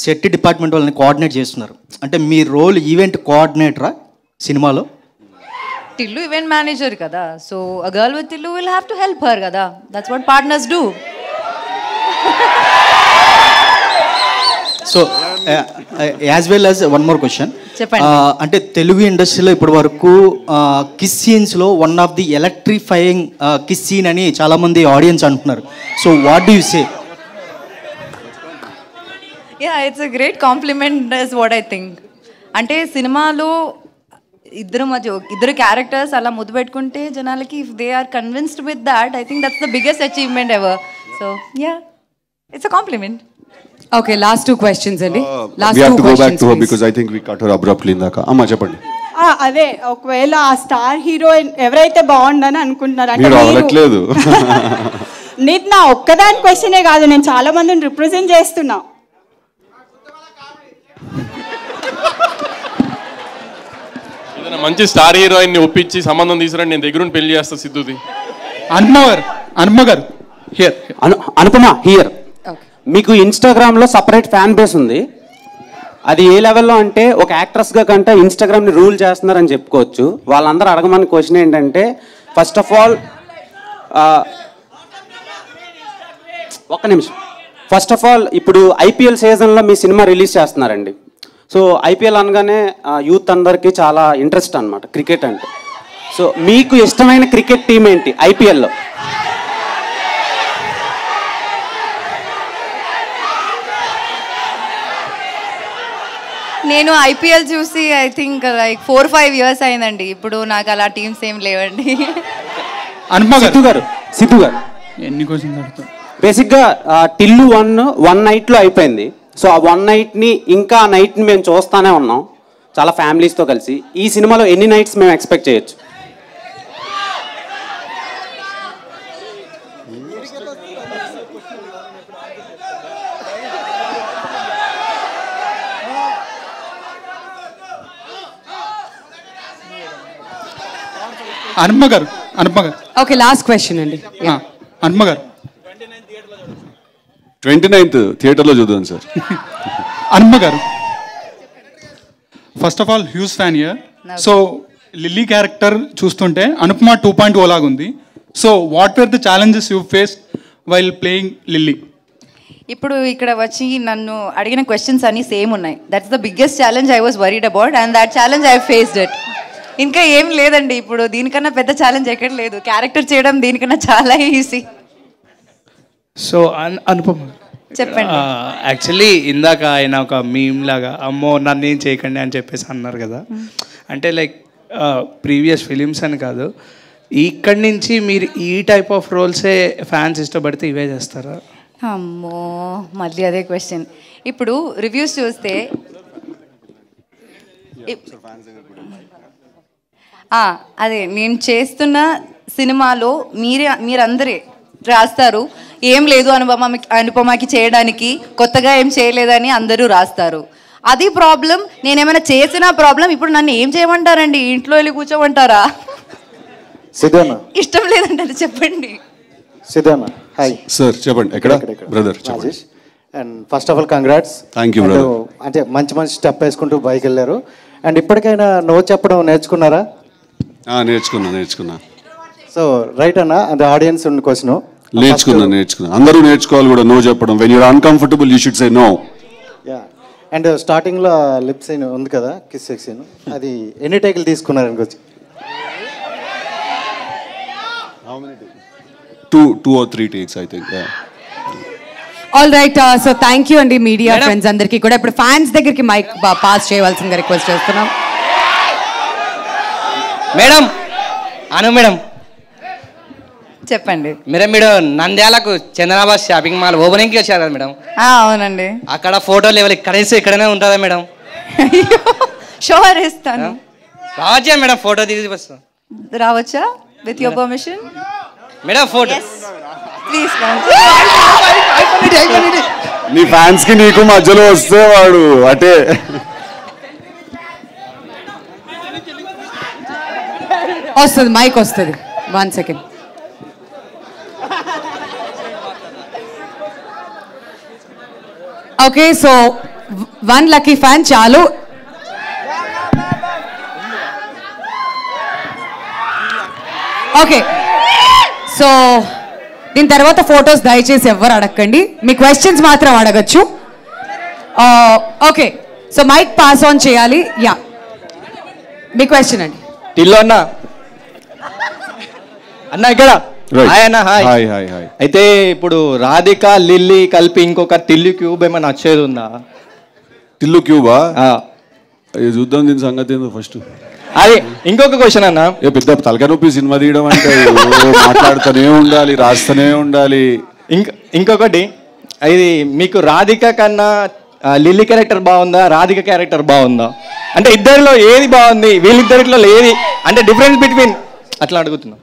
Speaker 13: సెట్ డిపార్ట్మెంట్ వాళ్ళని కోఆర్డినేట్ చేస్తున్నారు. అంటే మీ రోల్ ఈవెంట్ కోఆర్డినేటరా సినిమాలో?
Speaker 5: టిల్లు ఈవెంట్ మేనేజర్ కదా, so a girl with Tillu will have to help her కదా. That's what partners do.
Speaker 13: So as well as one more question.
Speaker 5: చెప్పండి.
Speaker 13: అంటే తెలుగు ఇండస్ట్రీలో ఇప్పటి వరకు కిస్ సీన్స్లో one of the electrifying kiss scene అని చాలామంది ఆడియన్స్ అంటున్నారు. So what do you say?
Speaker 5: Ya, it's a great compliment is what I think. అంటే సినిమాలో ఇద్దరు క్యారెక్టర్స్ అలా ముద్దు పెట్టుకుంటే జనాలకి, if they are convinced with that, I think that's the biggest achievement ever. So ya, it's a compliment.
Speaker 6: Okay, last 2 questions అండి.
Speaker 3: We have to go back to her because I think we cut her abruptly ఇందాక. అమ్మా చెప్పండి.
Speaker 16: అదే, ఒకవేళ ఆ star heroine ఎవరైతే బాగుండని అనుకుంటున్నారు అంటే
Speaker 3: మీరు
Speaker 16: నీకు నా ఒక్కదాని క్వశ్చనే కాదు, నేను చాలా మందిని రిప్రజెంట్ చేస్తున్నా.
Speaker 2: ఏదైనా మంచి స్టార్ హీరోయిన్ ని ఒప్పించి సంబంధం తీసుకురండి, నేను దగ్గరుండి పెళ్లి చేస్తా సిద్ధుది.
Speaker 17: అనుపమ గారు హియర్. అనుపమ హియర్. మీకు ఇన్స్టాగ్రామ్లో సపరేట్ ఫ్యాన్ బేస్ ఉంది. అది ఏ లెవెల్లో అంటే, ఒక యాక్ట్రెస్గా కంటే ఇన్స్టాగ్రామ్ని రూల్ చేస్తున్నారని చెప్పుకోవచ్చు. వాళ్ళందరూ అడగమని క్వశ్చన్ ఏంటంటే, ఫస్ట్ ఆఫ్ ఆల్ ఒక్క నిమిషం. ఫస్ట్ ఆఫ్ ఆల్ ఇప్పుడు ఐపీఎల్ సీజన్లో మీ సినిమా రిలీజ్ చేస్తున్నారండి. సో ఐపీఎల్ అనగానే యూత్ అందరికీ చాలా ఇంట్రెస్ట్ అనమాట క్రికెట్ అంటే. సో మీకు ఇష్టమైన క్రికెట్ టీం ఏంటి ఐపీఎల్లో?
Speaker 5: నేను ఐపీఎల్ చూసి ఐ థింక్ లైక్ 4-5 years అయిందండి. ఇప్పుడు నాకు అలా టీమ్స్ ఏం లేవండి.
Speaker 17: సిద్ధు గారు ఎన్ని క్వశ్చన్స్ అడుగుతారు? బేసిక్గా టిల్లు 1 నైట్లో అయిపోయింది. సో ఆ 1 నైట్ని ఇంకా ఆ నైట్ని మేము చూస్తూనే ఉన్నాం చాలా ఫ్యామిలీస్తో కలిసి. ఈ సినిమాలో ఎన్ని నైట్స్ మేము ఎక్స్పెక్ట్ చేయొచ్చు? అనుపమ గారు.
Speaker 6: ఓకే, లాస్ట్ క్వశ్చన్ అండి.
Speaker 17: అనుపమ గారు.
Speaker 3: 29th థియేటర్లో చూద్దాం సార్.
Speaker 17: అనుపమ గారు, first of all huge fan year. So lily character చూస్తుంటే అనుపమ 2.0 లాగా ఉంది. So what where the challenges you face while playing lily?
Speaker 5: ఇప్పుడు ఇక్కడ వచ్చి నన్ను అడిగిన క్వశ్చన్స్ అన్నీ సేమ్ ఉన్నాయి. That's the biggest challenge I was worried about and that challenge I faced it. ఇంకా ఏం లేదండి, ఇప్పుడు దీనికన్నా పెద్ద ఛాలెంజ్ ఎక్కడ లేదు. క్యారెక్టర్ చేయడం దీనికన్నా చాలా ఈజీ.
Speaker 18: సో అనుపమ
Speaker 5: చెప్పండి.
Speaker 18: యాక్చువల్లీ ఇందాక ఆయన ఒక మీమ్ లాగా అమ్మో నన్ను ఏం చేయకండి అని చెప్పేసి అన్నారు కదా. అంటే లైక్ ప్రీవియస్ ఫిలిమ్స్ అని కాదు, ఇక్కడి నుంచి మీరు ఈ టైప్ ఆఫ్ రోల్సే ఫ్యాన్స్ ఇష్టపడితే ఇవే చేస్తారా?
Speaker 5: అమ్మో మళ్ళీ అదే క్వశ్చన్. ఇప్పుడు రివ్యూస్ చూస్తే అదే నేను చేస్తున్న సినిమాలో మీరందరే రాస్తారు ఏం లేదు అనుపమకి చేయడానికి, కొత్తగా ఏం చేయలేదని అందరూ రాస్తారు. అది ప్రాబ్లం. నేనేమైనా చేసిన ప్రాబ్లం. ఇప్పుడు నన్ను ఏం చేయమంటారండి? ఇంట్లో వెళ్ళి కూర్చోమంటారా? ఇష్టం లేదంటే అది చెప్పండి.
Speaker 9: సిద్ధాన్న హాయ్
Speaker 3: సార్, చెప్పండి. ఎక్కడ brother?
Speaker 9: Rajesh. And first of all congrats.
Speaker 3: Thank you brother.
Speaker 9: అంటే మంచి మంచి స్టెప్ వేసుకుంటూ బైక్ వెళ్ళారు. అండ్ ఇప్పటికైనా నో చెప్పడం నేర్చుకున్నారా?
Speaker 3: నేర్చుకున్నా.
Speaker 9: సో రైట్ అన్న, అది ఆడియన్స్ ఉన్న క్వశ్చన్.
Speaker 3: నేర్చుకున్నా. అందరూ నేర్చుకోవాలి కూడా నో చెప్పడం. When you're uncomfortable you should say no.
Speaker 9: Ya. And స్టార్టింగ్లో లిప్ సీన్ ఉంది కదా, కిస్ సీన్, అది ఎన్ని టేకులు తీసుకున్నారు అనుకోవచ్చు?
Speaker 3: 2 or 3 takes I think.
Speaker 6: All right. So thank you అండి మీడియా ఫ్రెండ్స్ అందరికీ కూడా. ఇప్పుడు ఫ్యాన్స్ దగ్గరికి మైక్ పాస్ చేయవలసిందిగా రిక్వెస్ట్ చేస్తున్నాం.
Speaker 19: మేడం మేడం
Speaker 5: చెప్పండి.
Speaker 19: మీరు నంద్యాలకు చందనాబా షాపింగ్ మాల్ ఓపెనింగ్కి వచ్చారు కదా మేడం?
Speaker 5: అవునండి.
Speaker 19: అక్కడ ఫోటో లెవెల్ ఇక్కడనే ఉంటుందా మేడం?
Speaker 5: షోర్ ఇస్తాను.
Speaker 19: రావచ్చా మేడం? ఫోటో దిగి వస్తాం.
Speaker 5: రావచ్చా? With your permission
Speaker 19: madam. Photo
Speaker 5: please.
Speaker 3: నీ ఫ్యాన్స్ కి నీకు మధ్యలో వస్తే వాడు అటే.
Speaker 6: వస్తుంది, మైక్ వస్తుంది. 1 second. Okay, so 1 lucky fan చాలు. ఓకే, సో దీని తర్వాత ఫొటోస్ దయచేసి ఎవ్వరు అడగండి, మీ క్వశ్చన్స్ మాత్రం అడగచ్చు. Okay, so mic pass on చేయాలి. యా, మీ క్వశ్చన్ అండి.
Speaker 19: టిల్లో అన్న ఇక్కడ
Speaker 3: హాయ్.
Speaker 19: అయితే ఇప్పుడు రాధిక లిల్లీ కలిపి ఇంకొక టిల్లు క్యూబ్ ఏమైనా వచ్చేది ఉందా?
Speaker 3: టిల్లు క్యూబా? చూద్దాం దీని సంగతి ఏందో ఫస్ట్.
Speaker 19: అది ఇంకొక క్వశ్చన్ అన్న.
Speaker 3: పెద్ద తలకాయ నొప్పి సినిమా తీయడం అంటే మాట్లాడుతూనే ఉండాలి, రాస్తూనే ఉండాలి.
Speaker 19: ఇంకొకటి, ఇది మీకు రాధిక కన్నా లిల్లీ క్యారెక్టర్ బాగుందా, రాధిక క్యారెక్టర్ బాగుందా? అంటే ఇద్దరిలో ఏది బాగుంది, వీళ్ళిద్దరిలో ఏది అంటే డిఫరెన్స్ బిట్వీన్ అట్లా అడుగుతున్నా.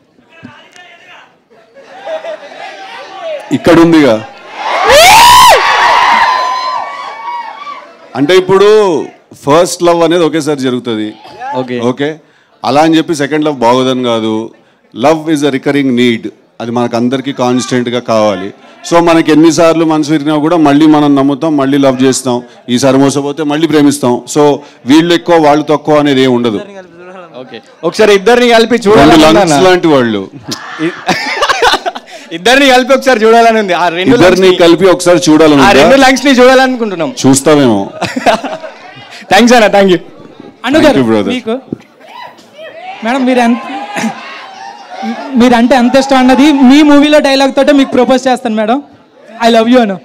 Speaker 3: ఇక్కడ ఉందిగా. అంటే ఇప్పుడు ఫస్ట్ లవ్ అనేది ఒకేసారి జరుగుతుంది. ఓకే, అలా అని చెప్పి సెకండ్ లవ్ బాగోదని కాదు. Love is a recurring need. అది మనకు అందరికీ కాన్స్టెంట్గా కావాలి. సో మనకి ఎన్నిసార్లు మనసు విరిగినా కూడా మళ్ళీ మనం నమ్ముతాం, మళ్ళీ లవ్ చేస్తాం. ఈసారి మోసపోతే మళ్ళీ ప్రేమిస్తాం. సో వీళ్ళు ఎక్కువ వాళ్ళు తక్కువ అనేది ఏమి ఉండదు.
Speaker 19: ఒకసారి ఇద్దరిని కలిపి చూడాలి
Speaker 3: లాంటి వాళ్ళు
Speaker 19: ఇద్దరిని కలిపి ఒకసారి చూడాలని ఉంది. ఆ
Speaker 3: ఇద్దరిని కలిపి ఒకసారి చూడాలని,
Speaker 19: ఆ రెండు లంగ్స్ ని చూడాలనుకుంటున్నాం.
Speaker 3: చూస్తామేమో.
Speaker 19: థ్యాంక్స్ అన్న. Thank you.
Speaker 20: మీకు మేడం మీరంటే ఎంత ఇష్టం అన్నది మీ మూవీలో డైలాగ్ తోటే మీకు ప్రపోజ్ చేస్తాను మేడం. ఐ లవ్ యూ అను.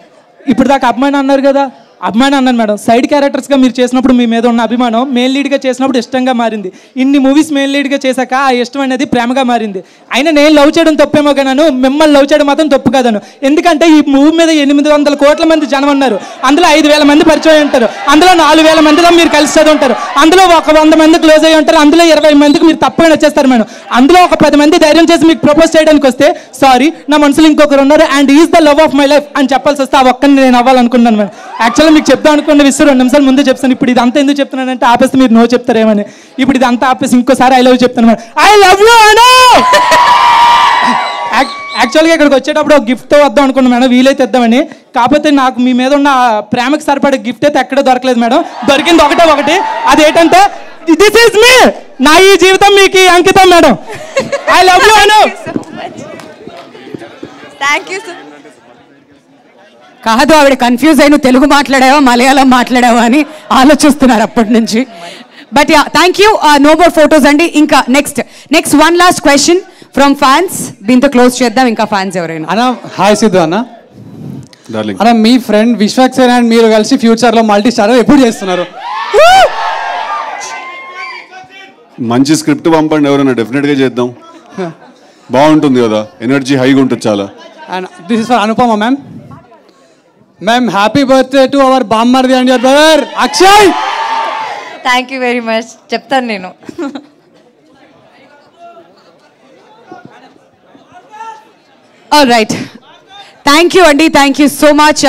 Speaker 20: ఇప్పుడు దాకా అభిమానం అన్నారు కదా, అభిమానం అన్నాను మేడం. సైడ్ క్యారెక్టర్స్గా మీరు చేసినప్పుడు మీ మీద ఉన్న అభిమానం మెయిన్ లీడ్గా చేసినప్పుడు ఇష్టంగా మారింది. ఇన్ని మూవీస్ మెయిన్ లీడ్గా చేశాక ఆ ఇష్టం అనేది ప్రేమగా మారింది. అయినా నేను లవ్ చేయడం తప్పేమో కాను, మిమ్మల్ని లవ్ చేయడం మాత్రం తప్పు కాదను. ఎందుకంటే ఈ మూవీ మీద 800 కోట్ల మంది జనం ఉన్నారు. అందులో 5,000 మంది పరిచయం ఉంటారు. అందులో 4,000 మందిలో మీరు కలిసి చదువుంటారు. అందులో ఒక 100 మంది క్లోజ్ అయ్యి ఉంటారు. అందులో 20 మందికి మీరు తప్పకుండా వచ్చేస్తారు మేడం. అందులో ఒక 10 మంది ధైర్యం చేసి మీకు ప్రపోజ్ చేయడానికి వస్తే సారీ నా మనసులో ఇంకొకరు ఉన్నారు and is the love of my life అని చెప్పాల్సి వస్తే ఆ ఒక్కరిని నేను అవ్వాలనుకున్నాను మేడం. యాక్చువల్గా మీకు చెప్తాను అనుకున్న విషయం 2 నిమిషాలు ముందే చెప్తాను. ఇప్పుడు ఇదంతా ఎందుకు చెప్తున్నానంటే ఆపేస్తే మీరు నో చెప్తారేమని. ఇప్పుడు ఇదంతా ఆపేసి ఇంకోసారి ఐ లవ్ చెప్తాను మేడం. ఐ లవ్ యూ అను. యాక్చువల్గా ఇక్కడికి వచ్చేటప్పుడు ఒక గిఫ్ట్ వద్దాం అనుకున్నాను మేడం, వీలైతే ఇద్దామని. కాకపోతే నాకు మీ మీద ఉన్న ప్రేమకు సరిపడే గిఫ్ట్ అయితే ఎక్కడో దొరకలేదు మేడం. దొరికింది ఒకటి, అదేంటంటే దిస్ ఈజ్ మీ, నా ఈ జీవితం మీకు అంకితం madam. I love you Anu.
Speaker 5: Thank you.
Speaker 6: కాదు ఆవిడ కన్ఫ్యూజ్ అయి నువ్వు తెలుగు మాట్లాడావా మలయాళం మాట్లాడావా అని ఆలోచిస్తున్నారు అప్పటి నుంచి. But ya thank you. No more photos అండి. ఇంకా next one last question from fans. దీంతో క్లోజ్ చేద్దాం. ఇంకా ఫ్యాన్స్ ఎవరైనా?
Speaker 21: అన్న హాయ్ సిద్ధు అన్న. అన్న మీ ఫ్రెండ్ విశ్వక్సేన్ అండ్ మీరు కలిసి ఫ్యూచర్లో మల్టీ స్టార్ ఎప్పుడు చేస్తున్నారు?
Speaker 3: మంచి స్క్రిప్ట్ పంపండి ఎవరైనా, డెఫినెట్గా చేద్దాం. బాగుంటుంది కదా, ఎనర్జీ హైగా ఉంటుంది చాలా.
Speaker 21: And this is for Anupama ma'am. Ma'am happy birthday to our బామ్మర్ది and your brother Akshay.
Speaker 5: Thank you very much. చెప్తాను నేను.
Speaker 6: ఆల్ రైట్, థ్యాంక్ యూ అండి, థ్యాంక్ యూ సో మచ్.